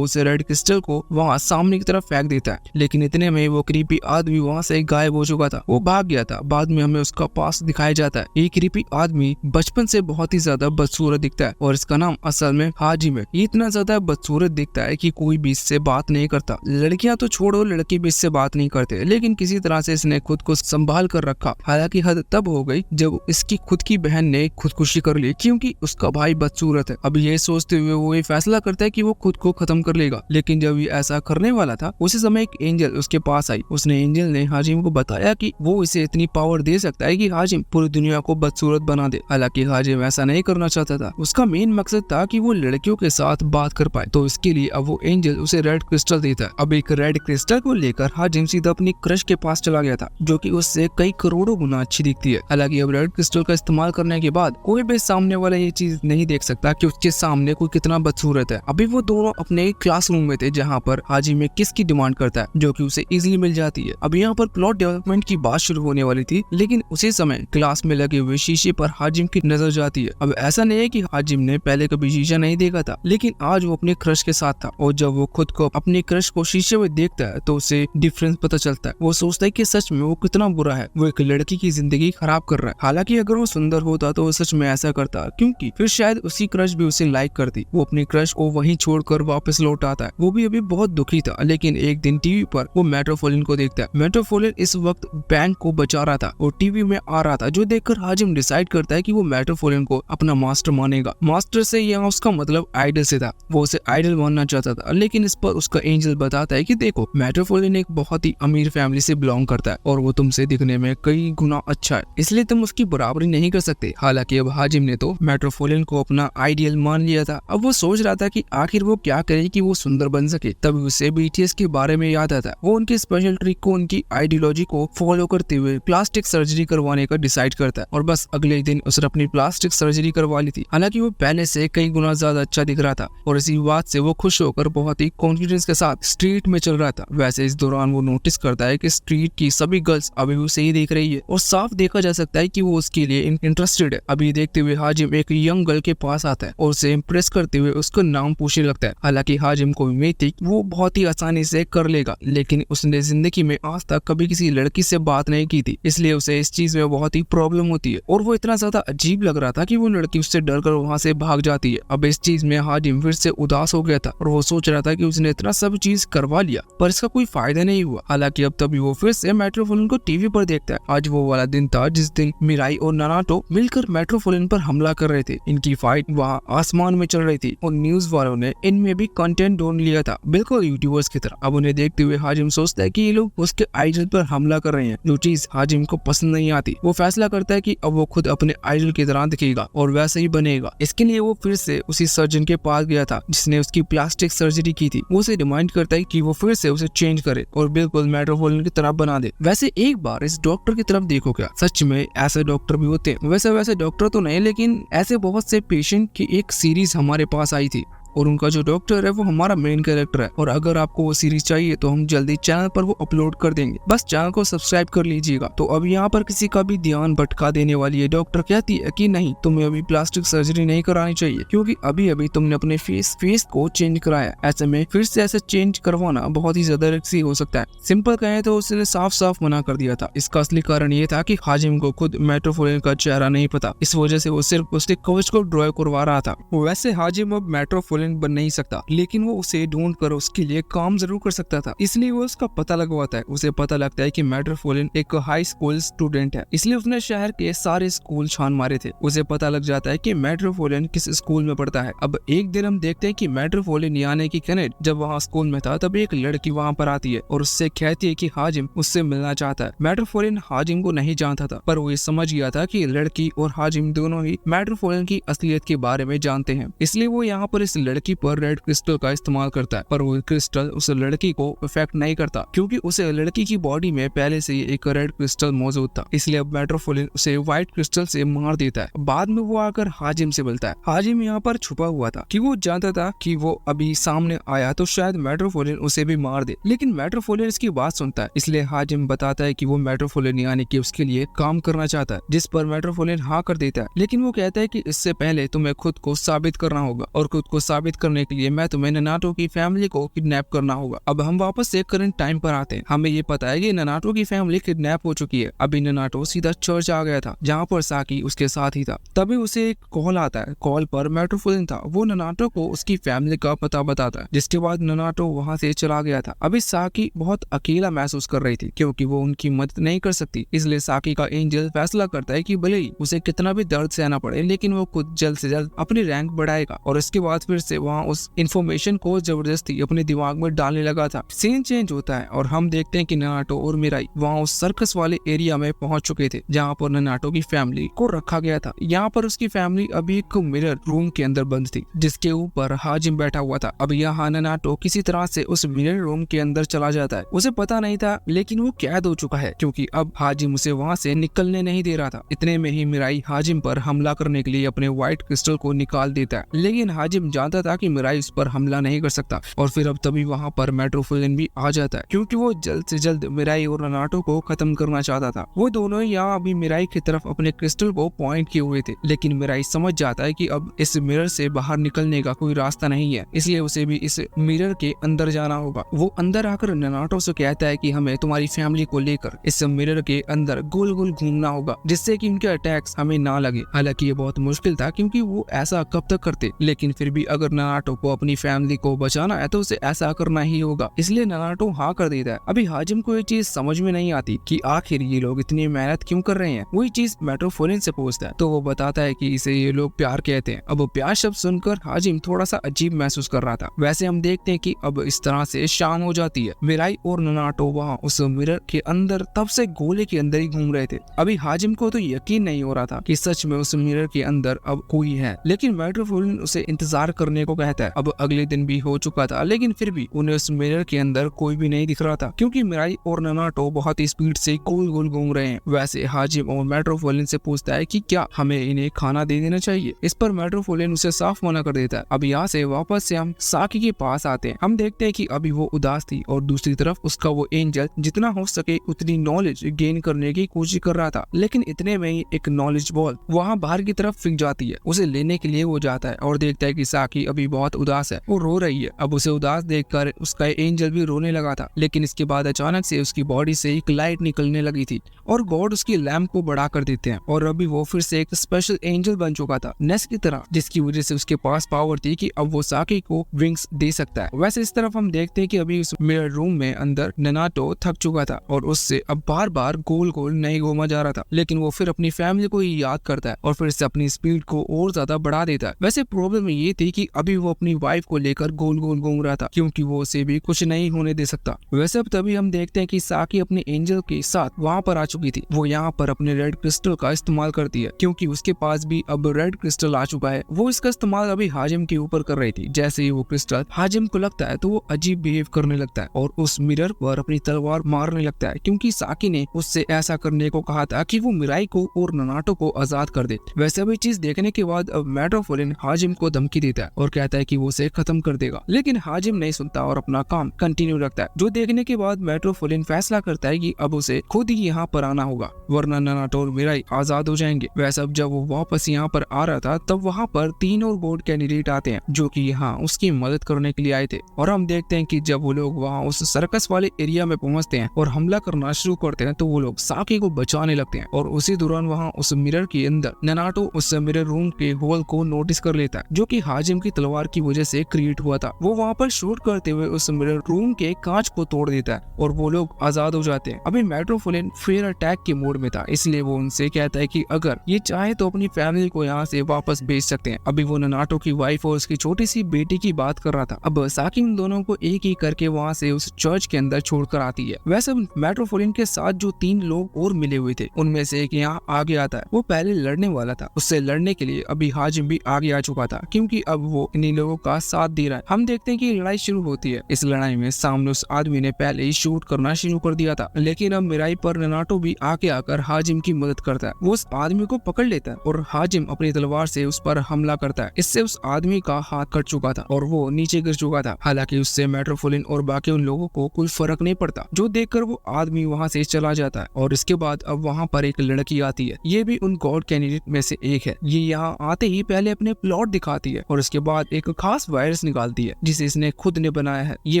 Speaker 1: उस रेड क्रिस्टल को वहाँ सामने की तरफ फेंक देता है, लेकिन इतने में वो क्रीपी आदमी वहाँ से गायब हो चुका था। वो भाग गया था। बाद में हमें उसका पास दिखाया जाता है। ये क्रीपी आदमी बचपन से बहुत ही ज्यादा बदसूरत दिखता है और इसका नाम असल में हाजिम है। ये इतना ज्यादा बदसूरत दिखता है कि कोई भी इससे बात नहीं करता। लड़कियां तो छोड़ो, लड़के भी इससे बात नहीं करते, लेकिन किसी तरह से इसने खुद को संभाल कर रखा। हालांकि हद तब हो गई जब इसकी खुद की बहन ने खुदकुशी कर ली क्योंकि उसका भाई बदसूरत है। अब ये सोचते हुए वो ये फैसला करता है कि वो खुद को खत्म कर लेगा, लेकिन जब ये ऐसा करने वाला था उसी समय एक एंजल उसके पास आई। उसने एंजल ने हाजिम को बताया कि वो इसे इतनी पावर दे सकता है कि हाजिम पूरी दुनिया को बदसूरत बना दे। हालांकि हाजिम ऐसा नहीं करना चाहता था। उसका मेन मकसद था कि वो लड़कियों के साथ बात कर पाए, तो इसके लिए अब वो एंजल उसे रेड क्रिस्टल देता है। अब एक रेड क्रिस्टल को लेकर हाजिम सीधा अपनी क्रश के पास चला गया था जो कि उससे कई करोड़ों गुना अच्छी दिखती है। हालांकि अब रेड क्रिस्टल का इस्तेमाल करने के बाद कोई भी सामने वाला ये चीज नहीं देख सकता कि उसके सामने कोई कितना बदसूरत है। अभी वो दोनों अपने क्लासरूम में थे जहाँ पर हाजिम एक किस की डिमांड करता है जो कि उसे इजीली मिल जाती है। अब यहाँ पर प्लॉट डेवलपमेंट की बात शुरू होने वाली थी, लेकिन उसी समय क्लास में लगे हुए शीशे पर हाजिम की नजर जाती है। अब ऐसा नहीं है कि हाजिम ने पहले कभी शीशा नहीं देखा था, लेकिन आज वो अपने क्रश के साथ था और जब वो खुद को अपने क्रश को शीशे में देखता है तो उसे डिफरेंस पता चलता है। वो सोचता है कि सच में वो कितना बुरा है, वो एक लड़की की जिंदगी खराब कर रहा है। हालांकि अगर वो सुंदर होता तो वो सच में ऐसा करता, क्योंकि फिर शायद उसी क्रश भी उसे लाइक करती। वो अपने क्रश को वहीं छोड़कर वापस लौट आता है। वो भी अभी बहुत दुखी था, लेकिन एक दिन टीवी पर वो मेट्रोपोलिन को देखता है। मेट्रोपोलिन इस वक्त बैंक को बचा रहा था और टीवी में आ रहा था, जो देखकर हाजिम डिसाइड करता है कि वो मेट्रोपोलिन को अपना मास्टर मानेगा। मास्टर से यहाँ उसका मतलब आइडल से था। वो उसे आइडल मानना चाहता था, लेकिन इस पर उसका एंजल बताता है कि देखो, मेट्रोपोलिन एक बहुत ही अमीर फैमिली से बिलोंग करता है और वो तुमसे दिखने में कई गुना अच्छा है, इसलिए तुम उसकी बराबरी नहीं कर सकते। हालांकि अब हाजिम ने तो मेट्रोपोलिन को अपना आइडियल मान लिया था। अब वो सोच रहा था कि आखिर वो क्या करे कि वो सुंदर बन सके। तभी उसे बीटीएस के बारे में याद आता। वो उनकी स्पेशल ट्रिक को, उनकी आइडियोलॉजी को फॉलो करते हुए प्लास्टिक सर्जरी करवाने का डिसाइड करता है और बस अगले दिन उसने अपनी प्लास्टिक सर्जरी करवा ली थी। हालांकि वो पहले से कई गुना ज्यादा अच्छा दिख रहा था और इसी बात से वो खुश होकर बहुत ही कॉन्फिडेंस के साथ स्ट्रीट में चल रहा था। वैसे इस दौरान वो नोटिस करता है कि स्ट्रीट की सभी गर्ल्स अभी उसे ही देख रही है और साफ देखा जा सकता है कि वो उसके लिए इंटरेस्टेड है। अभी देखते हुए हाजिम एक यंग गर्ल के पास आता है और उसे इम्प्रेस करते हुए उसका नाम पूछने लगता है। हालांकि हाजिम को उम्मीद थी वो बहुत ही आसानी से कर लेगा, लेकिन उसने जिंदगी में आज तक कभी किसी लड़की से बात नहीं की थी, इसलिए उसे इस चीज में बहुत ही प्रॉब्लम होती है और वो इतना ज्यादा अजीब लग रहा था कि वो लड़की उससे डर कर वहाँ से भाग जाती है। अब इस चीज में हाजिम फिर से उदास हो गया था और वो सोच रहा था कि उसने इतना सब चीज करवा लिया पर इसका कोई फायदा नहीं हुआ। हालांकि अब तभी वो फिर से मेट्रोपोलिन को टीवी पर देखता है। आज वो वाला दिन था जिस दिन मिराई और नानाटो मिलकर मेट्रोपोलिन पर हमला कर रहे थे। इनकी फाइट वहाँ आसमान में चल रही थी और न्यूज वालों ने इनमें भी कंटेंट ढूंढ लिया था, बिल्कुल यूट्यूबर्स की तरह। अब उन्हें देखते हुए हाजिम सोचता है कि ये लोग उसके आइडल पर हमला कर रहे हैं, जो चीज हाजिम को पसंद नहीं आती। वो फैसला करता है कि अब वो खुद अपने आइडल की तरह दिखेगा और वैसे ही बनेगा। इसके लिए वो फिर से उसी सर्जन के पास गया था जिसने उसकी प्लास्टिक सर्जरी की थी। वो उसे डिमांड करता है कि वो फिर से उसे चेंज करे और बिल्कुल मेट्रोपोलिन की तरह बना दे। वैसे एक बार इस डॉक्टर की तरफ देखो, क्या सच में ऐसे डॉक्टर भी होते हैं? वैसे डॉक्टर तो नहीं, लेकिन ऐसे बहुत से पेशेंट की एक सीरीज हमारे पास आई थी और उनका जो डॉक्टर है वो हमारा मेन कैरेक्टर है। और अगर आपको वो सीरीज चाहिए तो हम जल्दी चैनल पर वो अपलोड कर देंगे, बस चैनल को सब्सक्राइब कर लीजिएगा। तो अब यहाँ पर किसी का भी ध्यान भटका देने वाली ये डॉक्टर कहती है कि नहीं, तुम्हें अभी प्लास्टिक सर्जरी नहीं करानी चाहिए, क्योंकि अभी अभी तुमने अपने फेस को चेंज कराया। ऐसे में फिर से ऐसे चेंज करवाना बहुत ही ज्यादा रिस्की हो सकता है। सिंपल कहें तो उसने साफ साफ मना कर दिया था। इसका असली कारण ये था कि हाजिम को खुद मेट्रोपोलिन का चेहरा नहीं पता, इस वजह से वो सिर्फ उसके कवच को ड्रॉ करवा रहा था। वैसे हाजिम अब मेट्रोपोलिन बन नहीं सकता, लेकिन वो उसे ढूंढ कर उसके लिए काम जरूर कर सकता था, इसलिए वो उसका पता लगवाता है। उसे पता लगता है कि मेट्रोपोलिन एक हाई स्कूल स्टूडेंट है, इसलिए उसने शहर के सारे स्कूल छान मारे थे। उसे पता लग जाता है कि मेट्रोपोलिन किस स्कूल में पढ़ता है। अब एक दिन हम देखते हैं कि मेट्रोपोलिन यानी कि केनेट जब वहाँ स्कूल में था तब एक लड़की वहाँ पर आती है और उससे कहती है कि हाजिम उससे मिलना चाहता है। मेट्रोपोलिन हाजिम को नहीं जानता था, पर वो ये समझ गया था कि लड़की और हाजिम दोनों ही मेट्रोपोलिन की असलियत के बारे में जानते हैं, इसलिए वो यहाँ पर इस लड़की पर रेड क्रिस्टल का इस्तेमाल करता है। पर वो क्रिस्टल उस लड़की को इफेक्ट नहीं करता, क्योंकि उसे लड़की की बॉडी में पहले से ही एक रेड क्रिस्टल मौजूद था। इसलिए अब मेट्रोपोलिन उसे व्हाइट क्रिस्टल से मार देता है। बाद में वो आकर हाजिम से बोलता है। हाजिम यहाँ पर छुपा हुआ था कि वो जानता था कि वो अभी सामने आया तो शायद मेट्रोपोलिन उसे भी मार दे, लेकिन मेट्रोपोलिन इसकी बात सुनता है। इसलिए हाजिम बताता है कि वो मेट्रोपोलिन यानी कि उसके लिए काम करना चाहता है, जिस पर मेट्रोपोलिन हाँ कर देता है। लेकिन वो कहता है कि इससे पहले तुम्हें खुद को साबित करना होगा और खुद को साबित करने के लिए मैं तुम्हें ननाटो की फैमिली को किडनैप करना होगा। अब हम वापस से करंट टाइम पर आते हैं। हमें ये पता है कि ननाटो की फैमिली किडनैप हो चुकी है। अभी ननाटो सीधा चर्च आ गया था जहाँ पर साकी उसके साथ ही था। तभी उसे एक कॉल आता है। कॉल पर मेट्रोपोलिन था। वो ननाटो को उसकी फैमिली का पता बताता है, जिसके बाद ननाटो वहाँ से चला गया था। अभी साकी बहुत अकेला महसूस कर रही थी क्योंकि वो उनकी मदद नहीं कर सकती। इसलिए साकी का एंजल फैसला करता है कि भले ही उसे कितना भी दर्द सहना पड़े, लेकिन वो खुद जल्द से जल्द अपनी रैंक बढ़ाएगा। और इसके बाद फिर से वहाँ उस इन्फॉर्मेशन को जबरदस्ती अपने दिमाग में डालने लगा था। सीन चेंज होता है और हम देखते हैं कि ननाटो और मिराई वहाँ उस सर्कस वाले एरिया में पहुंच चुके थे जहाँ पर ननाटो की फैमिली को रखा गया था। यहाँ पर उसकी फैमिली अभी एक मिरर रूम के अंदर बंद थी, जिसके ऊपर हाजिम बैठा हुआ था। अब यहाँ ननाटो किसी तरह से उस मिरर रूम के अंदर चला जाता है। उसे पता नहीं था, लेकिन वो कैद हो चुका है क्योंकि अब हाजिम उसे वहाँ से निकलने नहीं दे रहा था। इतने में ही मिराई हाजिम पर हमला करने के लिए अपने व्हाइट क्रिस्टल को निकाल देता है, लेकिन हाजिम जानता था कि मिराई उस पर हमला नहीं कर सकता। और फिर अब तभी वहाँ पर मेट्रोपोलियन भी आ जाता है, क्योंकि वो जल्द से जल्द मिराई और नानाटो को खत्म करना चाहता था। वो दोनों यहाँ अभी मिराई की तरफ अपने क्रिस्टल को पॉइंट किए हुए थे, लेकिन मिराई समझ जाता है कि अब इस मिरर से बाहर निकलने का कोई रास्ता नहीं है, इसलिए उसे भी इस मिरर के अंदर जाना होगा। वो अंदर आकर नानाटो से कहता है कि हमें तुम्हारी फैमिली को लेकर इस मिरर के अंदर गोल गोल घूमना होगा, जिससे कि उनके अटैक्स हमें ना लगे। हालांकि ये बहुत मुश्किल था, क्योंकि वो ऐसा कब तक करते, लेकिन फिर भी अगर नानाटो को अपनी फैमिली को बचाना है तो उसे ऐसा करना ही होगा, इसलिए नानाटो हाँ कर देता है। अभी हाजिम को ये चीज समझ में नहीं आती कि आखिर ये लोग इतनी मेहनत क्यों कर रहे हैं। वही चीज मेट्रोपोलियन से पूछता है, तो वो बताता है कि इसे ये लोग प्यार कहते हैं। अब प्यार शब्द सुनकर हाजिम थोड़ा सा अजीब महसूस कर रहा था। वैसे हम देखते हैं कि अब इस तरह से शाम हो जाती है। मिराई और नानाटो वहाँ उस मिरर के अंदर तब से गोले के अंदर ही घूम रहे थे। अभी हाजिम को तो यकीन नहीं हो रहा था कि सच में उस मिरर के अंदर अब कोई है, लेकिन मेट्रोपोलियन उसे इंतजार करने को कहता है। अब अगले दिन भी हो चुका था, लेकिन फिर भी उन्हें उस मिरर के अंदर कोई भी नहीं दिख रहा था, क्योंकि मिराई और नानाटो बहुत ही स्पीड से गोल गोल घूम रहे हैं। वैसे हाजिम और मेट्रोपोलियन से पूछता है कि क्या हमें इन्हें खाना दे देना चाहिए। इस पर मेट्रोपोलियन उसे साफ मना कर देता है। अब यहाँ से वापस से हम साकी के पास आते हैं। हम देखते हैं कि अभी वो उदास थी और दूसरी तरफ उसका वो एंजल जितना हो सके उतनी नॉलेज गेन करने की कोशिश कर रहा था, लेकिन इतने में ही एक नॉलेज बॉल वहाँ बाहर की तरफ फेंक जाती है। उसे लेने के लिए वो जाता है और देखता है कि साकी अभी बहुत उदास है, वो रो रही है। अब उसे उदास देखकर उसका एंजल भी रोने लगा था, लेकिन इसके बाद अचानक से उसकी बॉडी से एक लाइट निकलने लगी थी और गॉड उसकी लैम्प को बढ़ा कर देते हैं और अभी वो फिर से एक स्पेशल एंजल बन चुका था नेस की तरह, जिसकी वजह से उसके पास पावर थी कि अब वो साकी को विंग्स दे सकता है। वैसे इस तरफ हम देखते हैं कि अभी उस मिरर रूम में अंदर नानाटो थक चुका था और उससे अब बार बार गोल गोल नहीं घूमा जा रहा था, लेकिन वो फिर अपनी फैमिली को ही याद करता है और फिर से अपनी स्पीड को और ज्यादा बढ़ा देता है। वैसे प्रॉब्लम ये थी कि अभी वो अपनी वाइफ को लेकर गोल गोल घूम रहा था, क्योंकि वो उसे भी कुछ नहीं होने दे सकता। वैसे अब तभी हम देखते हैं कि साकी अपने एंजल के साथ वहाँ पर आ चुकी थी। वो यहाँ पर अपने रेड क्रिस्टल का इस्तेमाल करती है, क्योंकि उसके पास भी अब रेड क्रिस्टल आ चुका है। वो इसका इस्तेमाल अभी हाजिम के ऊपर कर रही थी। जैसे ही वो क्रिस्टल हाजिम को लगता है तो वो अजीब बिहेव करने लगता है और उस मिरर पर अपनी तलवार मारने लगता है, क्योंकि साकी ने उससे ऐसा करने को कहा था कि वो मिराई को और नानाटो को आजाद कर दे। वैसे अभी चीज देखने के बाद अब मेट्रोपोलियन हाजिम को धमकी देता है और कहता है कि वो उसे खत्म कर देगा, लेकिन हाजिम नहीं सुनता और अपना काम कंटिन्यू रखता है। जो देखने के बाद मेट्रोपोलियन फैसला करता है कि अब उसे खुद ही यहाँ पर आना होगा, वरना नानाटो और मिराई आजाद हो जाएंगे। वैसे अब जब वो वापस यहाँ पर आ रहा था तब वहाँ पर 3 और गॉड कैंडिडेट आते हैं, जो कि यहाँ उसकी मदद करने के लिए आए थे। और हम देखते हैं कि जब वो लोग वहाँ उस सर्कस वाले एरिया में पहुंचते हैं और हमला करना शुरू करते हैं तो वो लोग साकी को बचाने लगते हैं। और उसी दौरान वहाँ उस मिरर के अंदर नानाटो उस मिरर रूम के होल को नोटिस कर लेता है, जो कि हाजिम की तलवार की वजह से क्रिएट हुआ था। वो वहाँ पर शूट करते हुए उस मिरर रूम के कांच को तोड़ देता है और वो लोग आजाद हो जाते हैं। अभी मेट्रोपोलियन फेयर अटैक के मोड में था, इसलिए वो उनसे कहता है कि अगर ये चाहे तो अपनी फैमिली को यहाँ से वापस भेज सकते हैं। अभी वो नानाटो की वाइफ और उसकी छोटी सी बेटी की बात कर रहा था। अब साकी इन दोनों को एक एक करके वहाँ से उस चर्च के अंदर छोड़कर आती है। वैसे मेट्रोपोलियन के साथ जो 3 लोग और मिले हुए थे उनमें से एक यहाँ आगे आता है। वो पहले लड़ने वाला था, उससे लड़ने के लिए अभी हाजिम भी आगे आ चुका था, क्योंकि अब वो इन्हीं लोगों का साथ दे रहा है। हम देखते हैं कि लड़ाई शुरू होती है। इस लड़ाई में सामने उस आदमी ने पहले ही शूट करना शुरू कर दिया था, लेकिन अब मिराई पर नानाटो भी आके आकर हाजिम की मदद करता है। वो उस आदमी को पकड़ लेता है और हाजिम अपनी तलवार से उस पर हमला करता है। इससे उस आदमी का हाथ कट चुका था और वो नीचे गिर चुका था। हालांकि उससे मेट्रोपोलियन और बाकी उन लोगों को कोई फर्क नहीं पड़ता, जो देखकर वो आदमी वहाँ से चला जाता है। और इसके बाद अब वहाँ पर एक लड़की आती है, ये भी उन गॉड कैंडिडेट में से एक है। ये यहाँ आते ही पहले अपने प्लॉट दिखाती है और उसके बाद एक खास वायरस निकालती है, जिसे इसने खुद ने बनाया है। ये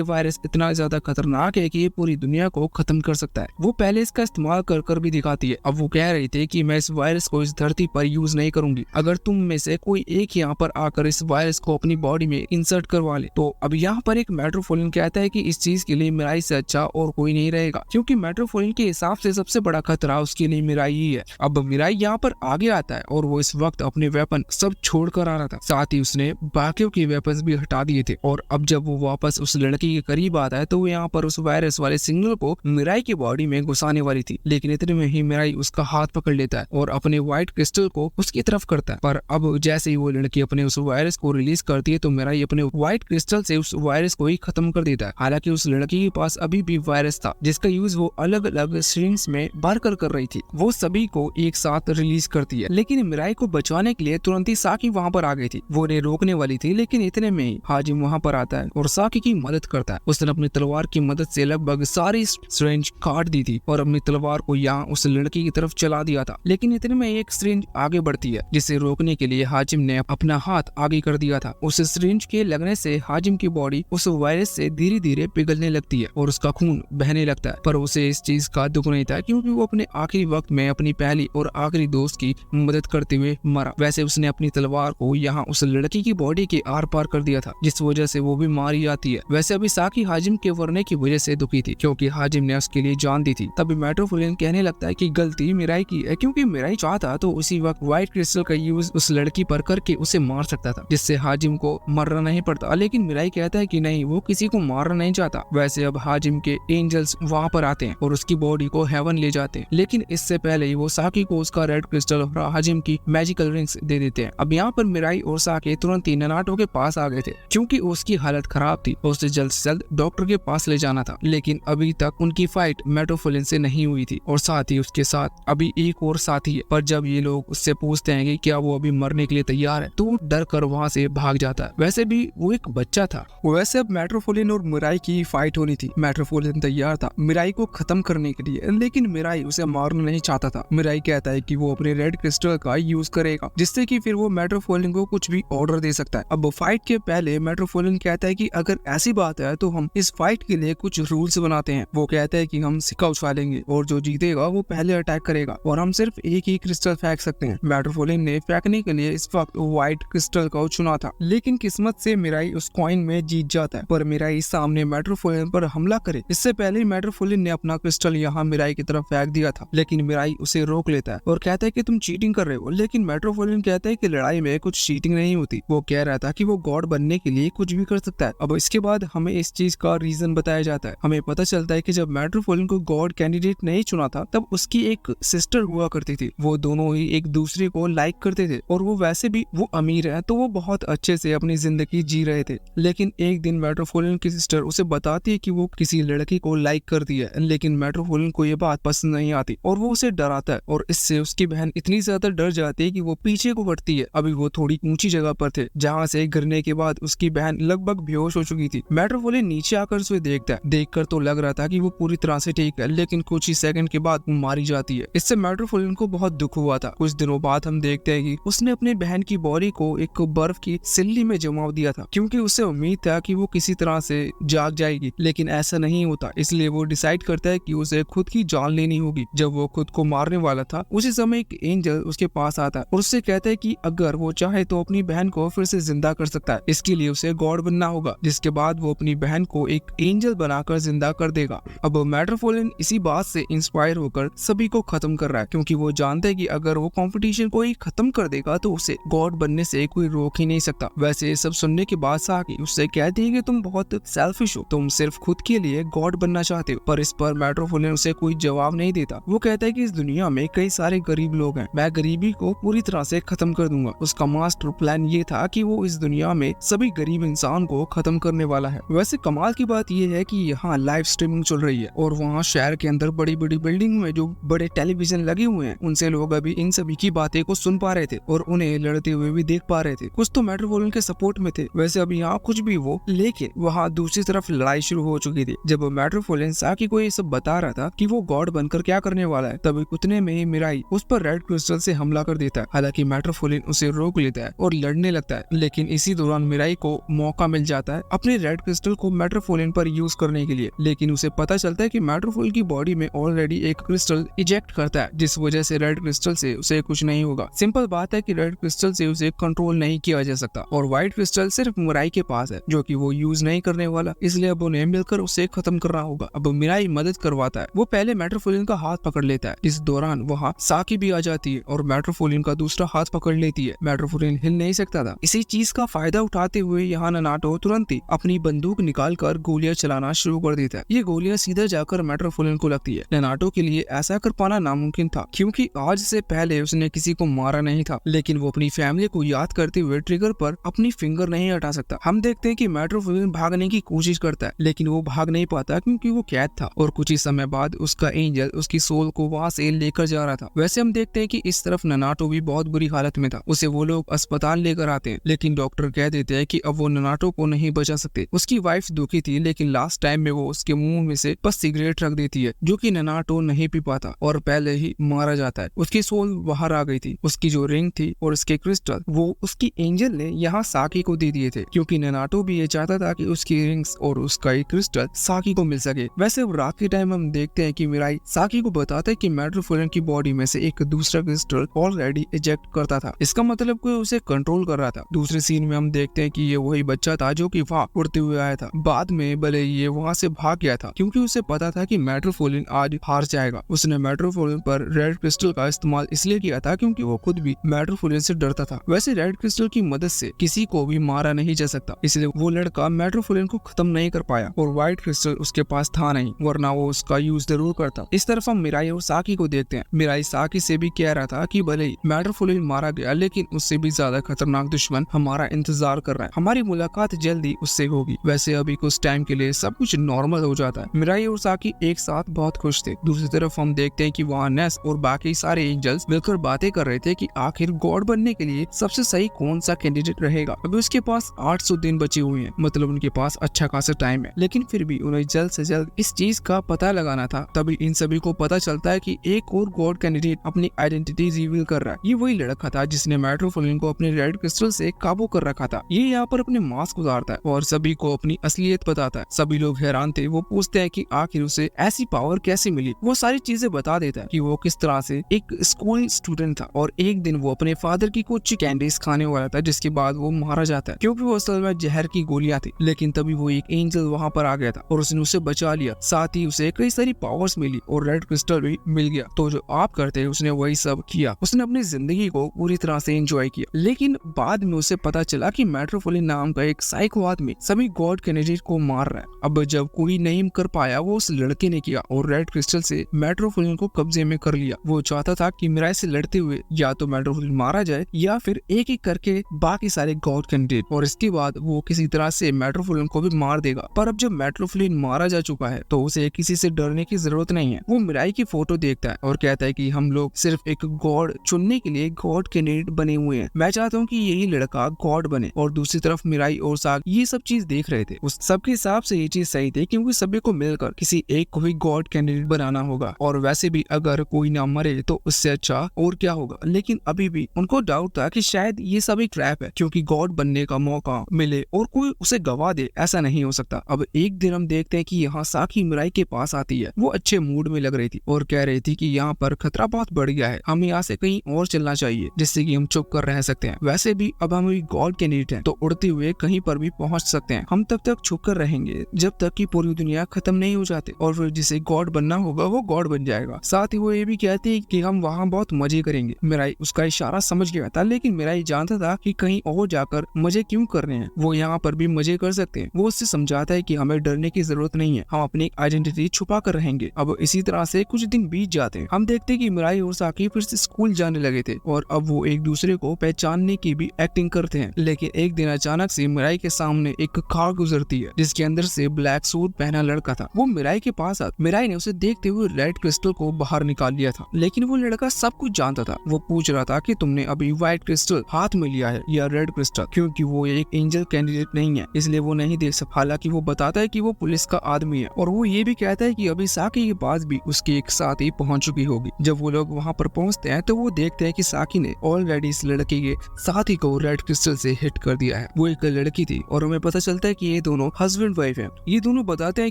Speaker 1: वायरस इतना ज्यादा खतरनाक है कि ये पूरी दुनिया को खत्म कर सकता है। वो पहले इसका इस्तेमाल कर भी दिखाती है। अब वो कह रही थी कि मैं इस वायरस को इस धरती पर यूज नहीं करूंगी, अगर तुम में से कोई एक यहाँ पर आकर इस वायरस को अपनी बॉडी में इंसर्ट करवा ले। तो अब यहाँ पर एक मेट्रोपोलियन कहता है कि इस चीज के लिए मिराई से अच्छा और कोई नहीं रहेगा, क्योंकि मेट्रोपोलियन के हिसाब से सबसे बड़ा खतरा उसके लिए मिराई ही है। अब मिराई यहाँ पर आगे आता है और वो इस वक्त अपने वेपन सब छोड़ कर आ रहा था, साथ ही उसने बाकियों के वेपन भी हटा दिए थे। और अब जब वो वापस उस लड़की के करीब आता है तो वो यहाँ पर उस वायरस वाले सिग्नल को मिराई की बॉडी में घुसाने वाली थी, लेकिन इतने में ही मिराई उसका हाथ पकड़ लेता है और अपने व्हाइट क्रिस्टल को उसकी तरफ करता है। पर अब जैसे ही वो लड़की अपने उस वायरस को रिलीज करती है तो मिराई अपने व्हाइट क्रिस्टल से उस वायरस को ही खत्म कर देता है। हालांकि उस लड़की के पास अभी भी वायरस था, जिसका यूज वो अलग अलग स्ट्रिंग्स में भरकर कर रही थी। वो सभी को एक साथ रिलीज करती है, लेकिन मिराई को बचाने के लिए तुरंत ही साकी वहाँ पर आ गई थी। वो उन्हें रोकने वाली थी, लेकिन इतने में ही हाजिम वहाँ पर आता है और साकी की मदद करता है। उसने अपनी तलवार की मदद से लगभग सारी सिरिंज काट दी थी और अपनी तलवार को यहाँ उस लड़की की तरफ चला दिया था, लेकिन इतने में एक सिरिंज आगे बढ़ती है, जिसे रोकने के लिए हाजिम ने अपना हाथ आगे कर दिया था। उस सिरिंज के लगने से हाजिम की बॉडी उस वायरस से धीरे धीरे पिघलने लगती है और उसका खून बहने लगता है, पर उसे इस चीज का दुख नहीं था, क्योंकि वो अपने आखिरी वक्त में अपनी पहली और आखिरी दोस्त की मदद करते हुए मरा। वैसे उसने अपनी तलवार को यहाँ उस लड़की की बॉडी के आर पार कर दिया था, जिस वजह से वो भी मारी जाती है। वैसे अभी साकी हाजिम के मरने की वजह से दुखी थी, क्योंकि हाजिम ने उसके लिए जान दी थी। तभी मेट्रोपोलियन कहने लगता है कि गलती मिराई की है, क्योंकि मिराई चाहता तो उसी वक्त व्हाइट क्रिस्टल का यूज उस लड़की पर करके उसे मार सकता था, जिससे हाजिम को मरना नहीं पड़ता। लेकिन मिराई कहता है कि नहीं, वो किसी को मारना नहीं चाहता। वैसे अब हाजिम के एंजल्स वहाँ पर आते हैं और उसकी बॉडी को हेवन ले जाते हैं, लेकिन इससे पहले ही वो साकी को उसका रेड क्रिस्टल और हाजिम की मैजिकल रिंग्स दे देते हैं। अब यहाँ पर मिराई और साकी तुरंत ही ननाटो के पास आ गए थे, क्योंकि उसकी हालत खराब थी और उसे जल्द से जल्द डॉक्टर के पास ले जाना था। लेकिन अभी तक उनकी फाइट मेट्रोपोलियन से नहीं हुई थी और साथ ही उसके साथ अभी एक और साथी है। पर जब ये लोग उससे पूछते हैं कि क्या वो अभी मरने के लिए तैयार है, तो वो डर कर वहाँ से भाग जाता है। वैसे भी वो एक बच्चा था। वैसे अब मेट्रोपोलियन और मिराई की फाइट होनी थी। मेट्रोपोलियन तैयार था मिराई को खत्म करने के लिए, लेकिन मिराई उसे मारना नहीं चाहता था। मिराई कहता है कि वो अपने रेड क्रिस्टल का यूज करेगा, जिससे कि फिर वो मेट्रोपोलियन को कुछ भी ऑर्डर दे सकता है। अब फाइट के पहले मेट्रोपोलियन कहता है कि अगर ऐसी बात है तो हम इस फाइट के लिए कुछ रूल्स बनाते हैं। वो कहता है कि हम सिक्का उछालेंगे और जो जीतेगा वो पहले अटैक करेगा और हम सिर्फ एक ही क्रिस्टल फेंक सकते हैं। मेट्रोपोलियन ने फेंकने के लिए इस वक्त व्हाइट क्रिस्टल को चुना था, लेकिन किस्मत से मिराई उस कॉइन में जीत जाता है। पर मिराई सामने मेट्रोपोलियन पर हमला करे इससे पहले मेट्रोपोलियन ने अपना क्रिस्टल यहाँ मिराई की तरफ फेंक दिया था, लेकिन मिराई उसे रोक लेता है और कहता है कि तुम चीटिंग कर रहे हो। लेकिन मेट्रोपोलियन कहता है कि लड़ाई में कुछ चीटिंग नहीं होती। वो कह रहा था कि वो गॉड बनने के लिए कुछ भी कर सकता है। अब इसके बाद हमें इस चीज का रीजन बताया जाता है। हमें पता चलता है कि जब मेट्रोपोलियन को गॉड कैंडिडेट नहीं चुना था, तब उसकी एक सिस्टर हुआ करती थी। वो दोनों ही एक दूसरे को लाइक करते थे और वो वैसे भी वो अमीर है, तो वो बहुत अच्छे से अपनी जिंदगी जी रहे थे। लेकिन एक दिन मेट्रोपोलियन की सिस्टर उसे बताती है कि वो किसी लड़की को लाइक करती है, लेकिन मेट्रोपोलियन को ये बात पसंद नहीं आती और वो उसे डराता है और इससे उसकी बहन इतनी ज्यादा डर जाती है कि वो पीछे को हटती है। अभी वो थोड़ी ऊंची जगह पर थे, जहाँ से गिरने के बाद उसकी बहन लगभग बेहोश हो चुकी थी। मेट्रोपोलियन नीचे आकर उसे देखता है। देखकर तो लग रहा था कि वो पूरी तरह से ठीक है, लेकिन कुछ ही सेकंड के बाद वो मारी जाती है। इससे मेट्रोपोलियन को बहुत दुख हुआ था। कुछ दिनों बाद हम देखते हैं कि उसने अपनी बहन की बॉडी को एक बर्फ की सिल्ली में जमा दिया था, क्योंकि उसे उम्मीद था कि वो किसी तरह से जाग जाएगी, लेकिन ऐसा नहीं होता। इसलिए वो डिसाइड करता है कि उसे खुद की जान लेनी होगी। जब वो खुद को मारने वाला था, उसी समय एक एंजल उसके पास आता है और उससे कहता है कि अगर वो चाहे तो अपनी बहन को फिर से जिंदा कर सकता है। इसके लिए उसे गॉड बनना होगा, जिसके बाद वो अपनी बहन को एक एंजल बनाकर जिंदा कर देगा। अब मेट्रोपोलियन इसी बात से इंस्पायर होकर सभी को खत्म कर रहा है, क्योंकि वो जानता है कि अगर वो कंपटीशन को ही खत्म कर देगा तो उसे गॉड बनने से कोई रोक ही नहीं सकता। वैसे ये सब सुनने के बाद साकी उससे कहती है कि तुम बहुत सेल्फिश हो, तुम सिर्फ खुद के लिए गॉड बनना चाहते हो। पर इस पर मेट्रोपोलियन उसे कोई जवाब नहीं देता। वो कहता है कि इस दुनिया में कई सारे गरीब लोग हैं, मैं गरीबी को पूरी तरह से खत्म कर दूंगा। उसका मास्टर प्लान ये था कि वो इस दुनिया में सभी गरीब इंसान को खत्म करने वाला है। वैसे कमाल की बात ये है कि यहाँ लाइव स्ट्रीमिंग चल रही है और वहाँ शहर के अंदर बड़ी बड़ी बिल्डिंग में जो बड़े टेलीविजन लगे हुए हैं, उनसे लोग अभी इन सभी की बातें को सुन पा रहे थे और उन्हें लड़ते हुए भी देख पा रहे थे। कुछ तो मेट्रोपोलियन के सपोर्ट में थे। वैसे अभी यहाँ कुछ भी वो, लेके वहाँ दूसरी तरफ लड़ाई शुरू हो चुकी थी। जब मेट्रोपोलियन साकी को ये सब बता रहा था कि वो गॉड बनकर क्या करने वाला है, तभी उतने में ही मिराई उस पर रेड क्रिस्टल से हमला कर देता है। हालांकि मेट्रोपोलियन उसे रोक लेता है और लड़ने लगता है, लेकिन इसी दौरान मिराई को मौका मिल जाता है अपने रेड क्रिस्टल को मेट्रोपोलियन पर यूज करने के लिए। लेकिन उसे पता चलता है कि मेट्रोपोलियन की बॉडी में ऑलरेडी एक क्रिस्टल इजेक्ट करता है, जिस वजह से रेड क्रिस्टल से उसे कुछ नहीं होगा। सिंपल बात है कि रेड क्रिस्टल से उसे कंट्रोल नहीं किया जा सकता और व्हाइट क्रिस्टल सिर्फ मिराई के पास है, जो कि वो यूज नहीं करने वाला, इसलिए अब उन्हें मिलकर उसे खत्म करना होगा। अब मिराई मदद करवाता है। वो पहले मेट्रोपोलियन का हाथ पकड़ लेता है। इस दौरान वहाँ साकी भी आ जाती है और मेट्रोपोलियन का दूसरा हाथ पकड़ लेती है। मेट्रोपोलियन हिल नहीं सकता था। इसी चीज का फायदा उठाते हुए यहाँ ननाटो तुरंत ही अपनी बंदूक निकालकर गोलियां चलाना शुरू कर देता है। ये गोलियां सीधा जाकर मेट्रोपोलियन को लगती है। ननाटो के लिए ऐसा कर पाना नामुमकिन था, क्योंकि आज से पहले उसने किसी को मारा नहीं था, लेकिन वो अपनी फैमिली को याद करते हुए ट्रिगर पर अपनी फिंगर नहीं हटा सकता। हम देखते हैं कि मेट्रोपोलियन भागने की कोशिश करता है, लेकिन वो भाग नहीं पाता क्योंकि वो कैद था और कुछ ही समय बाद उसका एंजल उसकी सोल को वहाँ से लेकर जा रहा था। वैसे हम देखते हैं कि इस तरफ ननाटो भी बहुत बुरी हालत में था। उसे वो लोग अस्पताल लेकर आते हैं, लेकिन डॉक्टर कह देते हैं कि अब वो ननाटो को नहीं बचा सकते। उसकी वाइफ दुखी थी, लेकिन लास्ट टाइम में वो उसके मुंह में से बस सिगरेट रख देती है, जो कि ननाटो नहीं पी पाता और पहले ही मारा जाता है। उसकी सोल बाहर आ गई थी। उसकी जो रिंग थी और उसके क्रिस्टल वो उसकी एंजल ने यहाँ साकी को दे दिए थे, क्योंकि ननाटो भी ये चाहता था कि उसकी रिंग्स और उसका एक क्रिस्टल साकी को मिल सके। वैसे अब रात के टाइम हम देखते हैं कि मिराई साकी को बताता है कि मेट्रोफोलियन की बॉडी में से एक दूसरा क्रिस्टल ऑलरेडी इजेक्ट करता था। इसका मतलब कोई उसे कंट्रोल कर रहा था। दूसरे सीन में हम देखते हैं कि ये वही बच्चा था जो कि वहाँ उड़ते हुए आया था। बाद में भले ये वहाँ से भाग गया था, क्योंकि उसे पता था कि मेट्रोफोलियन आज हार जाएगा। उसने मेट्रोफोलियन पर रेड क्रिस्टल का इस्तेमाल इसलिए किया था क्योंकि वो खुद भी मेट्रोफोलियन से डरता था। वैसे रेड क्रिस्टल की मदद से किसी को भी मारा नहीं जा सकता, इसलिए वो लड़का मेट्रोफोलियन को खत्म नहीं कर पाया और व्हाइट क्रिस्टल उसके पास था नहीं, वरना वो उसका यूज जरूर करता। इस तरफ हम मिराई और साकी को देखते हैं। मिराई साकी से भी कह रहा था कि भले ही मेट्रोफोलियन मारा गया, लेकिन उससे भी ज्यादा खतरनाक दुश्मन हमारा इंतजार कर रहा है। हमारी मुलाकात जल्दी उससे होगी। वैसे अभी कुछ टाइम के लिए सब कुछ नॉर्मल हो जाता है। मिराई और साकी एक साथ बहुत खुश थे। दूसरी तरफ हम देखते हैं कि वहाँ नेस और बाकी सारे एंजल्स मिलकर बातें कर रहे थे कि आखिर गॉड बनने के लिए सबसे सही कौन सा कैंडिडेट रहेगा। अभी उसके पास 800 दिन बचे हुए हैं, मतलब उनके पास अच्छा खासा टाइम है, लेकिन फिर भी उन्हें जल्द से जल्द इस चीज का पता लगाना था। तभी इन सभी को पता चलता है कि एक और गॉड कैंडिडेट अपनी आइडेंटिटी रिवील कर रहा है। ये वही लड़का था जिसने मेट्रोफोलियन को अपने रेड क्रिस्टल से काबू कर रखा था। ये यहाँ पर अपने मास्क उतारता है और सभी को अपनी असलियत बताता है। सभी लोग हैरान थे। वो पूछते हैं कि आखिर उसे ऐसी पावर कैसे मिली। वो सारी चीजें बता देता है कि वो किस तरह से एक स्कूल स्टूडेंट था और एक दिन वो अपने फादर की कुछ कैंडीज खाने वाला था, जिसके बाद वो मारा जाता है क्योंकि वो असल में जहर की गोलियां थी। लेकिन तभी वो एक एंजल वहाँ पर आ गया था और उसने उसे बचा लिया। साथ ही उसे कई सारी पावर्स मिली और रेड क्रिस्टल भी मिल गया। तो जो आप करते हैं उसने वही सब किया। उसने अपनी जिंदगी को पूरी तरह से एंजॉय किया। लेकिन बाद में उसे पता चला कि मेट्रोफोलियन नाम का एक साइको आदमी सभी गॉड कैंडिडेट को मार रहा है। अब जब कोई नहीं कर पाया, वो उस लड़के ने किया और रेड क्रिस्टल से मेट्रोफोलियन को कब्जे में कर लिया। वो चाहता था कि मिराई से लड़ते हुए या तो मेट्रोफोलियन मारा जाए या फिर एक एक करके बाकी सारे गॉड कैंडिडेट, और इसके बाद वो किसी तरह से मेट्रोफोलियन को भी मार देगा। पर अब जब मेट्रोफोलियन मारा जा चुका है तो उसे किसी से डरने की जरूरत नहीं है। वो मिराई की फोटो देखता है और कहता है कि हम लोग सिर्फ एक गॉड चुनने के लिए गॉड कैंडिडेट बने हुए हैं। मैं चाहता हूँ कि यही लड़का गॉड बने। और दूसरी तरफ मिराई और साग ये सब चीज देख रहे थे। उस सबके हिसाब से ये चीज सही थी, क्योंकि सभी को मिलकर किसी एक को ही गॉड कैंडिडेट बनाना होगा। और वैसे भी अगर कोई ना मरे तो उससे अच्छा और क्या होगा। लेकिन अभी भी उनको डाउट था कि शायद ये सब एक ट्रैप है, क्योंकि गॉड बनने का मौका मिले और कोई उसे गवा दे, ऐसा नहीं हो सकता। अब एक दिन हम देखते हैं कि यहाँ साकी मिराई के पास आती है। वो अच्छे मूड में लग रही थी और कह रही थी कि यहाँ पर खतरा बहुत बढ़ गया है, हमें यहाँ से कहीं और चलना चाहिए जिससे कि हम चुप कर रह सकते हैं। वैसे भी अब हम गॉड कैंडिडेट हैं तो उड़ते हुए कहीं पर भी पहुंच सकते हैं। हम तब तक छुप कर रहेंगे जब तक कि पूरी दुनिया खत्म नहीं हो जाती, और फिर जिसे गॉड बनना होगा वो गॉड बन जाएगा। साथ ही वो ये भी कहती है कि हम वहाँ बहुत मजे करेंगे। मिराई उसका इशारा समझ गया था, लेकिन मिराई जानता था कि कहीं और जाकर मजे क्यों करने हैं, वो यहाँ पर भी मजे कर सकते हैं। वो उससे समझाता है कि हमें डरने की जरूरत नहीं है, हम अपनी आइडेंटिटी छुपा कर रहेंगे। अब इसी तरह से कुछ दिन बीत जाते हैं। हम देखते हैं कि मिराई और साकी फिर से स्कूल जाने लगे थे और अब वो एक दूसरे को पहचानने की भी एक्टिंग करते हैं। लेकिन एक दिन अचानक से मिराई के सामने एक कार गुजरती है जिसके अंदर से ब्लैक सूट पहना लड़का था। वो मिराई के पास आता। मिराई ने उसे देखते हुए रेड क्रिस्टल को बाहर निकाल लिया था, लेकिन वो लड़का सब कुछ जानता था। वो पूछ रहा था कि तुमने अभी व्हाइट क्रिस्टल हाथ में लिया है या रेड क्रिस्टल, क्योंकि वो एक एंजल कैंडिडेट नहीं है, इसलिए वो नहीं देख सकता। हालांकि वो बताता है कि वो पुलिस का आदमी है, और वो ये भी कहता है कि अभी साकी के पास भी उसकी एक साथी पहुंच चुकी होगी। जब वो लोग वहाँ पर पहुँचते हैं तो वो देखते हैं कि साकी ने ऑलरेडी इस लड़के के साथी को रेड क्रिस्टल से हिट कर दिया है। वो एक लड़की थी और हमें पता चलता है कि ये दोनों हस्बैंड वाइफ हैं। ये दोनों बताते हैं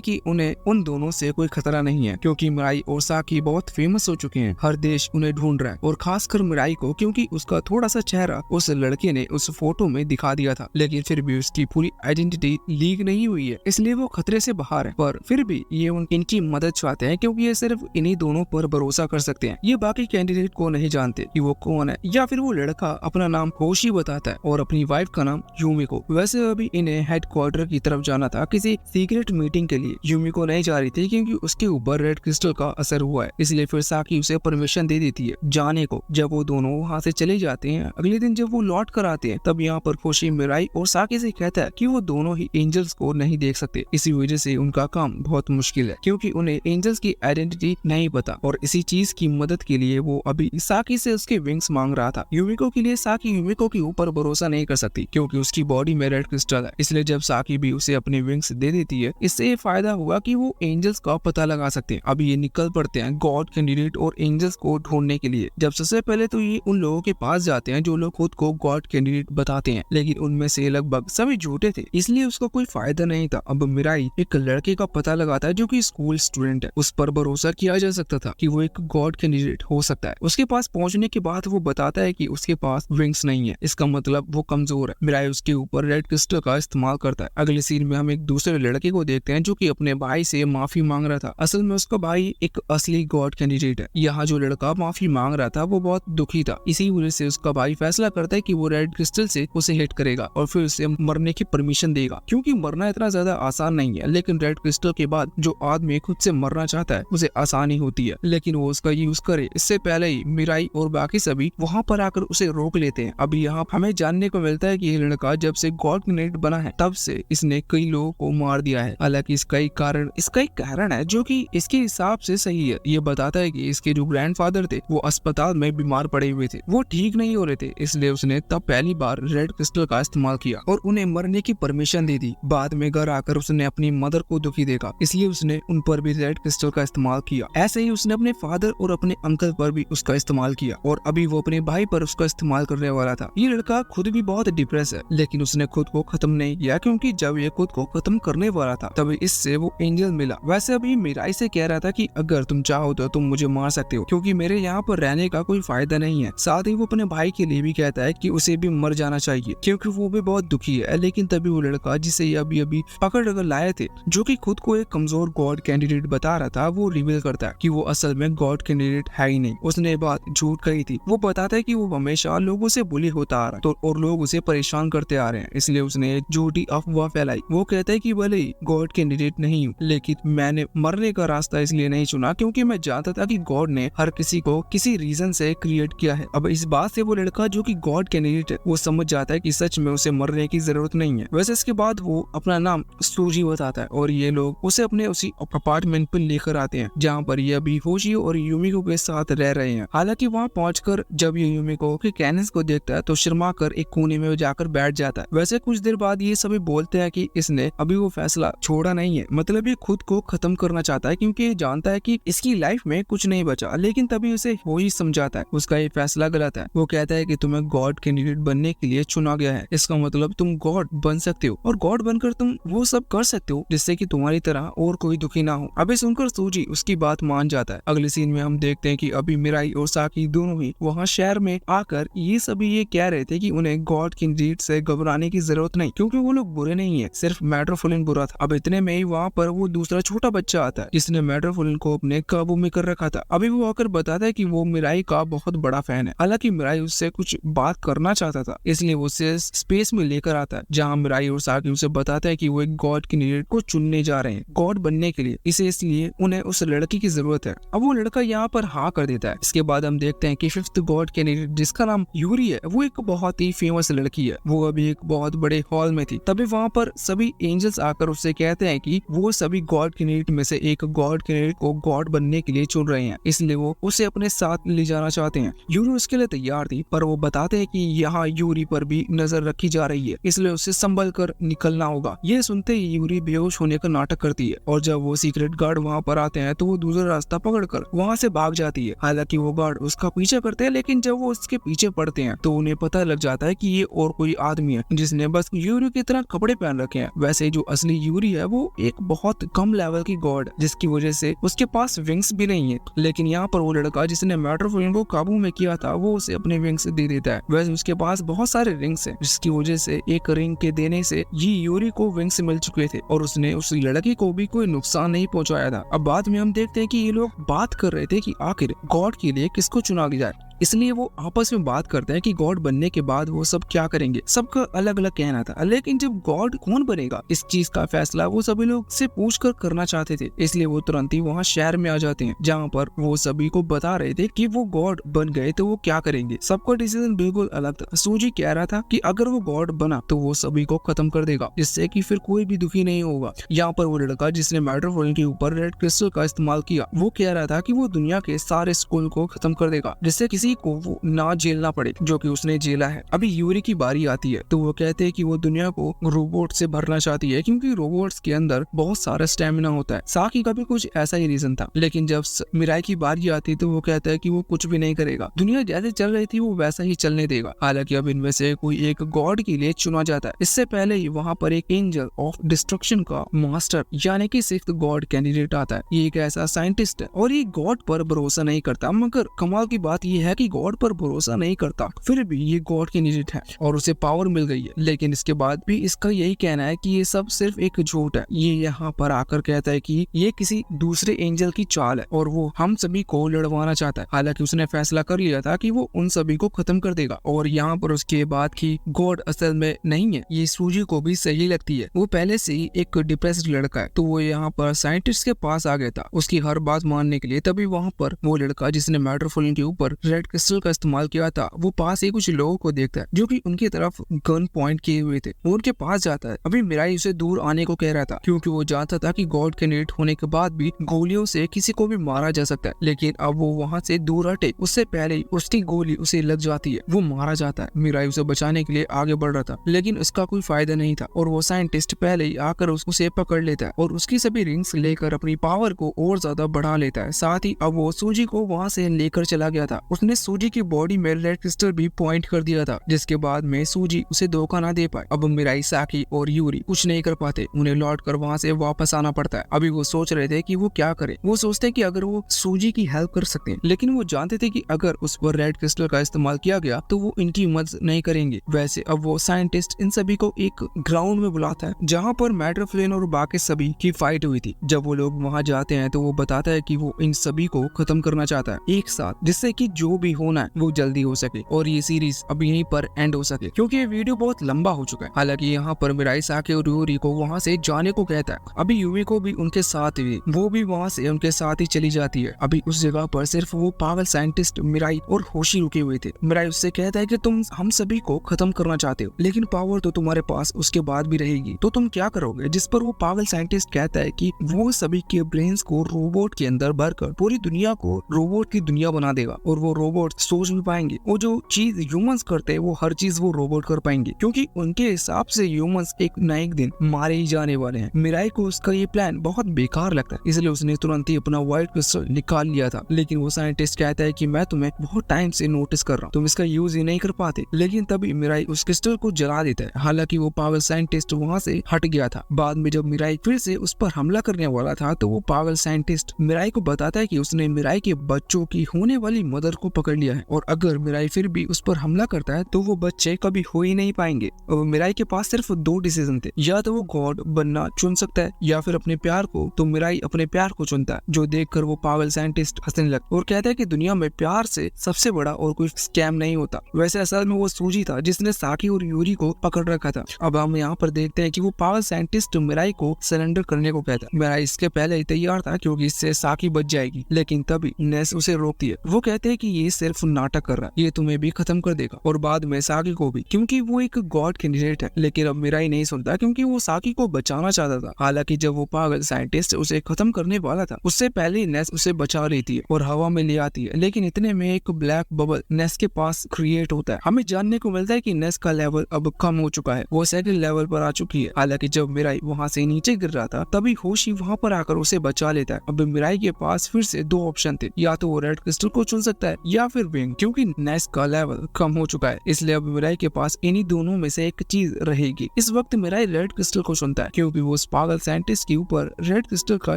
Speaker 1: कि उन्हें उन दोनों से कोई खतरा नहीं है, क्योंकि मिराई और साकी बहुत फेमस हो चुके हैं। हर देश उन्हें ढूंढ रहा है, और खासकर मिराई को, क्योंकि उसका थोड़ा सा चेहरा उस लड़के ने उस फोटो में दिखा दिया था। लेकिन फिर भी उसकी पूरी आइडेंटिटी लीक नहीं हुई है, इसलिए वो खतरे से बाहर है। पर फिर भी ये इनकी मदद चाहते हैं, क्योंकि ये सिर्फ इन्हीं दोनों पर भरोसा कर सकते हैं। ये बाकी कैंडिडेट को नहीं जानते कि वो कौन है, या फिर वो लड़का अपना नाम होशी बताता है और अपनी वाइफ का नाम यूमिको। वैसे अभी इन्हें हेडक्वार्टर की तरफ जाना था किसी सीक्रेट मीटिंग के लिए। यूमिको नहीं जा रही थी क्योंकि उसके ऊपर रेड क्रिस्टल का असर हुआ है, इसलिए फिर साकी उसे परमिशन दे देती है जाने को। जब वो दोनों वहाँ से चले जाते हैं, अगले दिन जब वो लौट कर आते हैं, तब यहाँ पर होशी मिराई और साकी से कहता है कि वो दोनों ही एंजल्स को नहीं देख सकते। इसी वजह से उनका काम बहुत मुश्किल है, क्योंकि उन्हें एंजल्स की आइडेंटिटी नहीं पता, और इसी चीज की मदद के लिए वो अभी साकी से उसके विंग्स मांग रहा था। यूमिको के लिए साकी यूमिको के ऊपर भरोसा भरोसा नहीं कर सकती क्योंकि उसकी बॉडी में रेड क्रिस्टल है। इसलिए जब साकी भी उसे अपने विंग्स दे देती है, इससे ये फायदा हुआ कि वो एंजल्स का पता लगा सकते हैं। अभी ये निकल पड़ते हैं गॉड कैंडिडेट और एंजल्स को ढूंढने के लिए। जब सबसे पहले तो ये उन लोगों के पास जाते हैं जो लोग खुद को गॉड कैंडिडेट बताते हैं, लेकिन उनमें से लगभग सभी झूठे थे, इसलिए उसका कोई फायदा नहीं था। अब मिराई एक लड़के का पता लगाता है जो कि स्कूल स्टूडेंट है। उस पर भरोसा किया जा सकता था कि वो एक गॉड कैंडिडेट हो सकता है। उसके पास पहुंचने के बाद वो बताता है कि उसके पास विंग्स नहीं है, इसका मतलब वो कमजोर है। मिराई उसके ऊपर रेड क्रिस्टल का इस्तेमाल करता है। अगले सीन में हम एक दूसरे लड़के को देखते हैं जो कि अपने भाई से माफी मांग रहा था। असल में उसका भाई एक असली गॉड कैंडिडेट है। यहाँ जो लड़का माफी मांग रहा था वो बहुत दुखी था। इसी वजह से उसका भाई फैसला करता है कि वो रेड क्रिस्टल से उसे हिट करेगा और फिर उसे मरने की परमिशन देगा, क्योंकि मरना इतना ज्यादा आसान नहीं है। लेकिन रेड क्रिस्टल के बाद जो आदमी खुद से मरना चाहता है उसे आसानी होती है, लेकिन वो उसका यूज करे इससे पहले ही मिराई और बाकी सभी वहाँ पर आकर उसे रोक लेते हैं। अभी यहाँ हमें जानने को मिलता है कि ये लड़का जब से गॉड कैंडिडेट बना है तब से इसने कई लोगों को मार दिया है। हालांकि इसका एक कारण है जो कि इसके हिसाब से सही है। ये बताता है कि इसके जो ग्रैंडफादर थे वो अस्पताल में बीमार पड़े हुए थे, वो ठीक नहीं हो रहे थे, इसलिए उसने तब पहली बार रेड क्रिस्टल का इस्तेमाल किया और उन्हें मरने की परमिशन दे दी। बाद में घर आकर उसने अपनी मदर को दुखी देखा, इसलिए उसने उन पर भी रेड क्रिस्टल का इस्तेमाल किया। ऐसे ही उसने अपने फादर और अपने अंकल पर भी उसका इस्तेमाल किया और अभी वो अपने भाई पर उसका इस्तेमाल करने वाला था। ये लड़का खुद भी बहुत डिप्रेस है, लेकिन उसने खुद को खत्म नहीं किया, क्योंकि जब ये खुद को खत्म करने वाला था तभी इससे वो एंजल मिला। वैसे अभी मिराई से कह रहा था कि अगर तुम चाहो तो तुम मुझे मार सकते हो, क्योंकि मेरे यहाँ पर रहने का कोई फायदा नहीं है। साथ ही वो अपने भाई के लिए भी कहता है कि उसे भी मर जाना चाहिए, क्योंकि वो भी बहुत दुखी है। लेकिन तभी वो लड़का जिसे ये अभी पकड़ कर लाए थे, जो कि खुद को एक कमजोर गॉड कैंडिडेट बता रहा था, वो रिवील करता है कि वो असल में गॉड कैंडिडेट है ही नहीं। उसने बात झूठ कही थी। वो बताता है कि वो हमेशा लोगों से बुली होता आ रहा है तो और लोग उसे परेशान करते आ रहे हैं, इसलिए उसने एक झूठी अफवाह फैलाई। वो कहता है कि भले ही गॉड कैंडिडेट नहीं हूँ, लेकिन मैंने मरने का रास्ता इसलिए नहीं चुना क्योंकि मैं जानता था कि गॉड ने हर किसी को किसी रीजन से क्रिएट किया है। अब इस बात से वो लड़का जो कि गॉड कैंडिडेट है वो समझ जाता है कि सच में उसे मरने की जरूरत नहीं है। वैसे इसके बाद वो अपना नाम सूजी बताता है और ये लोग उसे अपने उसी अपार्टमेंट पर लेकर आते हैं जहाँ पर ये अभी होशियो और यूमिको के साथ रह रहे हैं। हालांकि वहाँ पहुंचकर जब ये यूमिको के कैनिस को देखता है तो शर्मा कर एक कोने में जाकर बैठ जाता है। वैसे कुछ देर बाद ये सभी बोलते हैं कि इसने अभी वो फैसला छोड़ा नहीं है, मतलब ये खुद को खत्म करना चाहता है क्योंकि ये जानता है कि इसकी लाइफ में कुछ नहीं बचा। लेकिन तभी उसे वो ही समझाता है उसका ये फैसला गलत है। वो कहता है कि तुम्हें गॉड कैंडिडेट बनने के लिए चुना गया है, इसका मतलब तुम गॉड बन सकते हो और गॉड बनकर तुम वो सब कर सकते हो जिससे कि तुम्हारी तरह और कोई दुखी ना हो। अभी सुनकर सूजी उसकी बात मान जाता है। अगले सीन में हम देखते हैं कि अभी मिराई और साकी दोनों ही वहाँ शहर में आकर ये सभी ये कह रहे थे कि उन्हें गॉड कैंडिडेट से घबराने की जरूरत नहीं, क्योंकि वो लोग बुरे नहीं है, सिर्फ मेट्रोफोलिन बुरा था। अब इतने में ही वहाँ पर वो दूसरा छोटा बच्चा आता है जिसने मेट्रोफोलिन को अपने काबू में कर रखा था। अभी वो आकर बताता है कि वो मिराई का बहुत बड़ा फैन है। हालांकि मिराई उससे कुछ बात करना चाहता था, इसलिए वो उसे स्पेस में लेकर आता है जहाँ मिराई और साकी उसे बताता है कि वो एक गॉड कैंडिडेट को चुनने जा रहे हैं गॉड बनने के लिए, इसलिए उन्हें उस लड़की की जरूरत है। अब वो लड़का यहाँ पर हाँ कर देता है। इसके बाद हम देखते हैं कि फिफ्थ गॉड कैंडिडेट जिसका नाम यूरी है वो एक बहुत ही फेमस लड़की है। वो अभी एक बहुत बड़े हॉल में थी, तभी वहाँ पर सभी एंजल्स आकर उससे कहते हैं कि वो सभी गॉड कैंडिडेट में से एक गॉड कैंडिडेट को गॉड बनने के लिए चुन रहे हैं, इसलिए वो उसे अपने साथ ले जाना चाहते हैं। यूरी उसके लिए तैयार थी, पर वो बताते हैं कि यहाँ यूरी पर भी नजर रखी जा रही है, इसलिए उसे संभल कर निकलना होगा। ये सुनते ही यूरी बेहोश होने का नाटक करती है और जब वो सीक्रेट गार्ड वहाँ पर आते हैं तो वो दूसरा रास्ता पकड़कर वहाँ से भाग जाती है। हालांकि वो गार्ड उसका पीछे करते हैं, लेकिन जब वो उसके पीछे पड़ते हैं तो उन्हें पता लग जाता है कि ये और कोई आदमी है जिसने बस यूरी की तरह कपड़े पहन रखे हैं। वैसे जो असली यूरी है वो एक बहुत कम लेवल की गॉड, जिसकी वजह से उसके पास विंग्स भी नहीं है। लेकिन यहाँ पर वो लड़का जिसने मेट्रोफोलिन को काबू में किया था वो उसे अपने विंग्स दे देता है। वैसे उसके पास बहुत सारे रिंग्स हैं, जिसकी वजह से एक रिंग के देने से ये यूरी को विंग्स मिल चुके थे और उसने उस लड़की को भी कोई नुकसान नहीं पहुंचाया था। अब बाद में हम देखते हैं कि ये लोग बात कर रहे थे कि आखिर गॉड के लिए किसको चुना जाए, इसलिए वो आपस में बात करते हैं कि गॉड बनने के बाद वो सब क्या करेंगे। सबका अलग अलग कहना था, लेकिन जब गॉड कौन बनेगा इस चीज का फैसला वो सभी लोग से पूछकर करना चाहते थे, इसलिए वो तुरंत ही वहाँ शहर में आ जाते हैं जहाँ पर वो सभी को बता रहे थे कि वो गॉड बन गए तो वो क्या करेंगे। सबका डिसीजन बिल्कुल अलग था। सूजी कह रहा था कि अगर वो गॉड बना तो वो सभी को खत्म कर देगा, जिससे कि फिर कोई भी दुखी नहीं होगा। यहाँ पर वो लड़का जिसने मेट्रोफोलिन के ऊपर रेड क्रिस्टल का इस्तेमाल किया वो कह रहा था कि वो दुनिया के सारे स्कूल को खत्म कर देगा, जिससे किसी साकी को वो ना झेलना पड़े जो कि उसने झेला है। अभी यूरी की बारी आती है तो वो कहते हैं कि वो दुनिया को रोबोट से भरना चाहती है क्योंकि रोबोट्स के अंदर बहुत सारा स्टेमिना होता है। साकी का भी कुछ ऐसा ही रीजन था, लेकिन जब मिराई की बारी आती है तो वो कहता है कि वो कुछ भी नहीं करेगा, दुनिया जैसे चल रही थी वो वैसा ही चलने देगा। हालांकि अब इनमें से कोई एक गॉड के लिए चुना जाता है। इससे पहले ही वहाँ पर एक एंजल ऑफ डिस्ट्रक्शन का मास्टर यानी कि सिक्स्थ गॉड कैंडिडेट आता है। ये एक ऐसा साइंटिस्ट है और ये गॉड पर भरोसा नहीं करता, मगर कमाल की बात ये है कि गॉड पर भरोसा नहीं करता फिर भी ये गॉड कैंडिडेट है और उसे पावर मिल गई है। लेकिन इसके बाद भी इसका यही कहना है कि ये सब सिर्फ एक झूठ है। ये यहाँ पर आकर कहता है कि ये किसी दूसरे एंजल की चाल है और वो हम सभी को लड़वाना चाहता है। हालांकि उसने फैसला कर लिया था कि वो उन सभी को खत्म कर देगा। और यहाँ पर उसके बाद की गॉड असल में नहीं है, ये सूजी को भी सही लगती है। वो पहले से ही एक डिप्रेस्ड लड़का है तो वो यहाँ पर साइंटिस्ट के पास आ गया था उसकी हर बात मानने के लिए। तभी वहाँ पर वो लड़का जिसने मैटरफोलिन के ऊपर रेड क्रिस्टल का इस्तेमाल किया था वो पास ही कुछ लोगों को देखता है जो कि उनकी तरफ गन पॉइंट किए हुए थे। वो उनके पास जाता है। अभी मिराई उसे दूर आने को कह रहा था क्योंकि वो जानता था कि गॉड कैंडिडेट होने के बाद भी गोलियों से किसी को भी मारा जा सकता है, लेकिन अब वो वहाँ से दूर हटे उससे पहले ही उसकी गोली उसे लग जाती है, वो मारा जाता है। मिराई उसे बचाने के लिए आगे बढ़ रहा था लेकिन उसका कोई फायदा नहीं था और वो साइंटिस्ट पहले ही आकर उसे पकड़ लेता है और उसकी सभी रिंग्स लेकर अपनी पावर को और ज्यादा बढ़ा लेता है। साथ ही अब वो सूजी को वहाँ से लेकर चला गया था। उसने सूजी की बॉडी में रेड क्रिस्टल भी पॉइंट कर दिया था जिसके बाद में सूजी उसे धोखा ना दे पाए। अब मिराई, साकी और यूरी कुछ नहीं कर पाते, उन्हें लौट कर वहाँ से वापस आना पड़ता है। अभी वो सोच रहे थे कि वो क्या करे। वो सोचते कि अगर वो सूजी की हेल्प कर सकते हैं, लेकिन वो जानते थे कि अगर उस पर रेड क्रिस्टल का इस्तेमाल किया गया तो वो इनकी मदद नहीं करेंगे। वैसे अब वो साइंटिस्ट इन सभी को एक ग्राउंड में बुलाता है जहाँ पर मैटरफ्लेन और बाकी सभी की फाइट हुई थी। जब वो लोग वहाँ जाते हैं तो वो बताता है कि वो इन सभी को खत्म करना चाहता है एक साथ, जिससे कि जो भी होना है वो जल्दी हो सके और ये सीरीज अब यहीं पर एंड हो सके क्योंकि ये वीडियो बहुत लंबा हो चुका है। हालांकि यहाँ पर मिराई, साकी और यूरी को वहाँ से जाने को कहता है। अभी यूमी को भी उनके साथ ही, वो भी वहाँ से उनके साथ ही चली जाती है। अभी उस जगह पर सिर्फ वो पागल साइंटिस्ट मिराई और होशी रुके हुए थे। मिराई उससे कहता है कि तुम हम सभी को खत्म करना चाहते हो लेकिन पावर तो तुम्हारे पास उसके बाद भी रहेगी, तो तुम क्या करोगे? जिस पर वो पागल साइंटिस्ट कहता है कि वो सभी के ब्रेन्स को रोबोट के अंदर भरकर पूरी दुनिया को रोबोट की दुनिया बना देगा और वो रोबोट सोच भी पाएंगे। वो जो चीज ह्यूमंस करते हैं वो हर चीज वो रोबोट कर पाएंगे क्योंकि उनके हिसाब से ह्यूमंस एक न एक दिन मारे ही जाने वाले हैं। मिराई को उसका ये प्लान बहुत बेकार लगता है, इसलिए उसने तुरंत ही अपना व्हाइट क्रिस्टल निकाल लिया था। लेकिन वो साइंटिस्ट कहता है कि मैं तुम्हें बहुत टाइम से नोटिस कर रहा हूँ, तुम इसका यूज ही नहीं कर पाते। लेकिन तभी मिराई उस क्रिस्टल को जला देता है। हालांकि वो पागल साइंटिस्ट वहाँ से हट गया था। बाद में जब मिराई फिर से उस पर हमला करने वाला था तो वो पागल साइंटिस्ट मिराई को बताता है कि उसने मिराई के बच्चों की होने वाली मदर को पकड़ लिया है और अगर मिराई फिर भी उस पर हमला करता है तो वो बच्चे कभी हो ही नहीं पाएंगे। और मिराई के पास सिर्फ दो डिसीजन थे, या तो वो गॉड बनना चुन सकता है या फिर अपने प्यार को। तो मिराई अपने प्यार को चुनता है, जो देखकर वो पागल साइंटिस्ट हंसने लगता और कहता है कि दुनिया में प्यार से सबसे बड़ा और कोई स्कैम नहीं होता। वैसे असल में वो सूजी था जिसने साकी और यूरी को पकड़ रखा था। अब हम यहाँ पर देखते हैं कि वो पागल साइंटिस्ट मिराई को सरेंडर करने को कहता है। मिराई इसके पहले ही तैयार था क्योंकि इससे साकी बच जाएगी, लेकिन तभी नेस उसे रोकती है। वो कहते हैं कि ये सिर्फ नाटक कर रहा है, ये तुम्हें भी खत्म कर देगा और बाद में साकी को भी, क्योंकि वो एक गॉड कैंडिडेट है। लेकिन अब मिराई नहीं सुनता क्योंकि वो साकी को बचाना चाहता था। हालांकि जब वो पागल साइंटिस्ट उसे खत्म करने वाला था उससे पहले ही नेस उसे बचा लेती है और हवा में ले आती है। लेकिन इतने में एक ब्लैक बबल नेस के पास क्रिएट होता है। हमें जानने को मिलता है कि नेस का लेवल अब कम हो चुका है, वो सेकंड लेवल पर आ चुकी है। हालांकि जब मिराई वहाँ से नीचे गिर रहा था तभी होशी वहाँ पर आकर उसे बचा लेता है। अब मिराई के पास फिर से दो ऑप्शन थे, या तो वो रेड क्रिस्टल को चुन सकता है या फिर विंग, क्योंकि नेस का लेवल कम हो चुका है। इसलिए अब मिराई के पास इन्हीं दोनों में से एक चीज रहेगी। इस वक्त मिराई रेड क्रिस्टल को चुनता है क्योंकि वो उस पागल साइंटिस्ट के ऊपर रेड क्रिस्टल का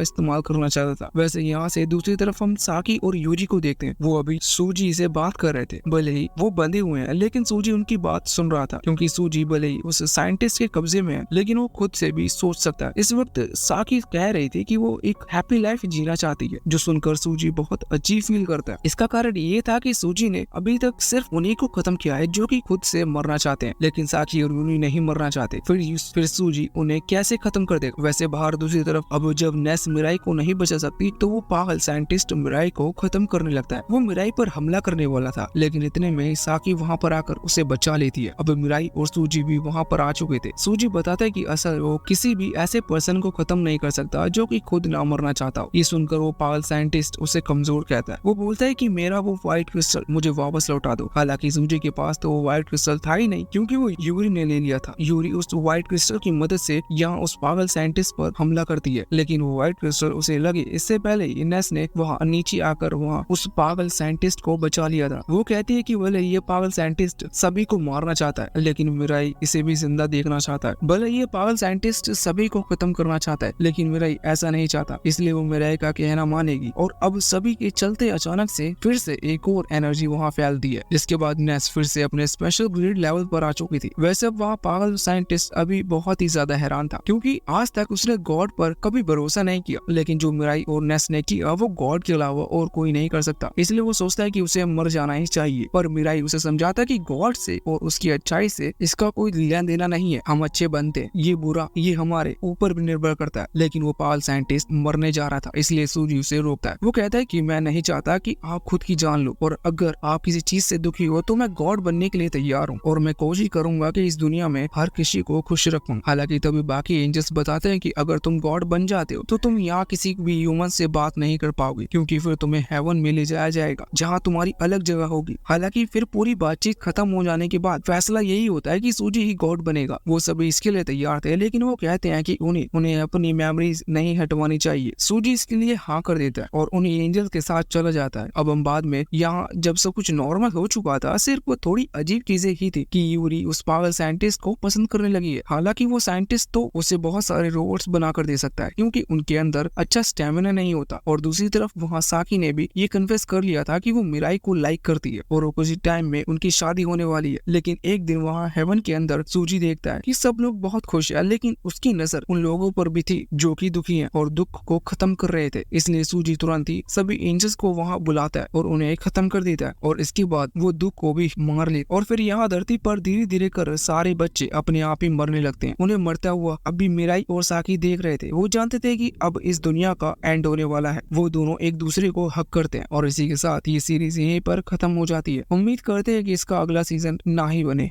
Speaker 1: इस्तेमाल करना चाहता था। वैसे यहाँ से दूसरी तरफ हम साकी और यूजी को देखते हैं। वो अभी सूजी से बात कर रहे थे, भले ही वो बंधे हुए हैं लेकिन सूजी उनकी बात सुन रहा था क्योंकि सूजी भले ही उस साइंटिस्ट के कब्जे में है लेकिन वो खुद से भी सोच सकता है। इस वक्त साकी कह रही थी कि वो एक हैप्पी लाइफ जीना चाहती है, जो सुनकर सूजी बहुत अजीब फील करता है। इसका कारण ये था कि सूजी ने अभी तक सिर्फ उन्हीं को खत्म किया है जो कि खुद से मरना चाहते हैं, लेकिन साकी और यूनी नहीं मरना चाहते। फिर सूजी उन्हें कैसे खत्म कर देगा। वैसे बाहर दूसरी तरफ अब जब नेस मिराई को नहीं बचा सकती तो वो पागल साइंटिस्ट मिराई को खत्म करने लगता है। वो मिराई पर हमला करने वाला था लेकिन इतने में साकी वहाँ पर आकर उसे बचा लेती है। अब मिराई और सूजी भी वहाँ पर आ चुके थे। सूजी बताता है कि असल वो किसी भी ऐसे पर्सन को खत्म नहीं कर सकता जो कि खुद ना मरना चाहता हो। ये सुनकर वो पागल साइंटिस्ट उसे कमजोर कहता है। वो बोलता है कि मेरा वो व्हाइट क्रिस्टल मुझे वापस लौटा दो। हालांकि सूजी के पास तो वो व्हाइट क्रिस्टल था ही नहीं, क्योंकि वो यूरी ने ले लिया था। यूरी उस व्हाइट क्रिस्टल की मदद से यहाँ उस पागल साइंटिस्ट पर हमला करती है, लेकिन वो व्हाइट क्रिस्टल उसे लगे इससे पहले ही नेस ने वहाँ नीचे आकर वहाँ उस पागल साइंटिस्ट को बचा लिया था। वो कहती है कि भले ये पागल साइंटिस्ट सभी को मारना चाहता है, लेकिन मिराई इसे भी जिंदा देखना चाहता है। भले ये पागल साइंटिस्ट सभी को खत्म करना चाहता है, लेकिन मिराई ऐसा नहीं चाहता, इसलिए वो मिराई का कहना मानेगी। और अब सभी के चलते अचानक से फिर से एक और एनर्जी वहाँ फैलती है, जिसके बाद नेस फिर से अपने स्पेशल ग्रेड लेवल पर आ चुकी थी। वैसे अब वहाँ पागल साइंटिस्ट अभी बहुत ही ज्यादा हैरान था, क्योंकि आज तक उसने गॉड पर कभी भरोसा नहीं किया, लेकिन जो मिराई और नेस ने किया वो गॉड के अलावा और कोई नहीं कर सकता। इसलिए वो सोचता है कि उसे मर जाना ही चाहिए, पर मिराई उसे समझाता है कि गॉड से और उसकी अच्छाई से इसका कोई लेना देना नहीं है। हम अच्छे बनते हैं, ये बुरा ये हमारे ऊपर भी निर्भर करता है। लेकिन वो पागल साइंटिस्ट मरने जा रहा था, इसलिए सूजी उसे रोकता है। वो कहता है कि मैं नहीं चाहता कि आप खुद की जान लो, और अगर आप किसी चीज से दुखी हो तो मैं गॉड बनने के लिए तैयार हूँ, और मैं कोशिश करूंगा कि इस दुनिया में हर किसी को खुश रखूं। हालांकि तभी बाकी एंजल्स बताते हैं कि अगर तुम गॉड बन जाते हो तो तुम यहाँ किसी भी ह्यूमन से बात नहीं कर पाओगे, क्योंकि फिर तुम्हें हेवन में ले जाया जाएगा, जहाँ तुम्हारी अलग जगह होगी। हालांकि फिर पूरी बातचीत खत्म हो जाने के बाद फैसला यही होता है कि सूजी ही गॉड बनेगा। वो सभी इसके लिए तैयार थे, लेकिन वो कहते हैं कि उन्हें अपनी मेमोरीज नहीं हटवानी चाहिए। सूजी इसके लिए हाँ कर देता है और उन्हें एंजल के साथ चला जाता है। अब हम बाद में यहाँ जब सब कुछ नॉर्मल हो चुका था, सिर्फ वो थोड़ी अजीब चीजें ही थी कि यूरी उस पागल साइंटिस्ट को पसंद करने लगी है। हालांकि वो साइंटिस्ट तो उसे बहुत सारे रोबोट्स बनाकर दे सकता है, क्योंकि उनके अंदर अच्छा स्टेमिना नहीं होता। और दूसरी तरफ वहाँ साकी ने भी ये कन्फेस कर लिया था कि वो मिराई को लाइक करती है और कुछ टाइम में उनकी शादी होने वाली है। लेकिन एक दिन वहाँ हेवन के अंदर सूजी देखता है कि सब लोग बहुत खुश है, लेकिन उसकी नजर उन लोगों पर भी थी जो कि दुखी हैं और दुख को खत्म कर रहे थे। इसलिए सूजी तुरंत ही सभी एंजल्स को वहाँ बुलाता है और उन्हें खत्म कर देता है, और इसके बाद वो दुख को भी मार ले। और फिर यहाँ धरती पर धीरे धीरे कर सारे बच्चे अपने आप ही मरने लगते हैं। उन्हें मरता हुआ अभी मिराई और साकी देख रहे थे। वो जानते थे कि अब इस दुनिया का एंड होने वाला है। वो दोनों एक दूसरे को हक करते हैं, और इसी के साथ ये सीरीज यहीं पर खत्म हो जाती है। उम्मीद करते हैं कि इसका अगला सीजन ना ही बने।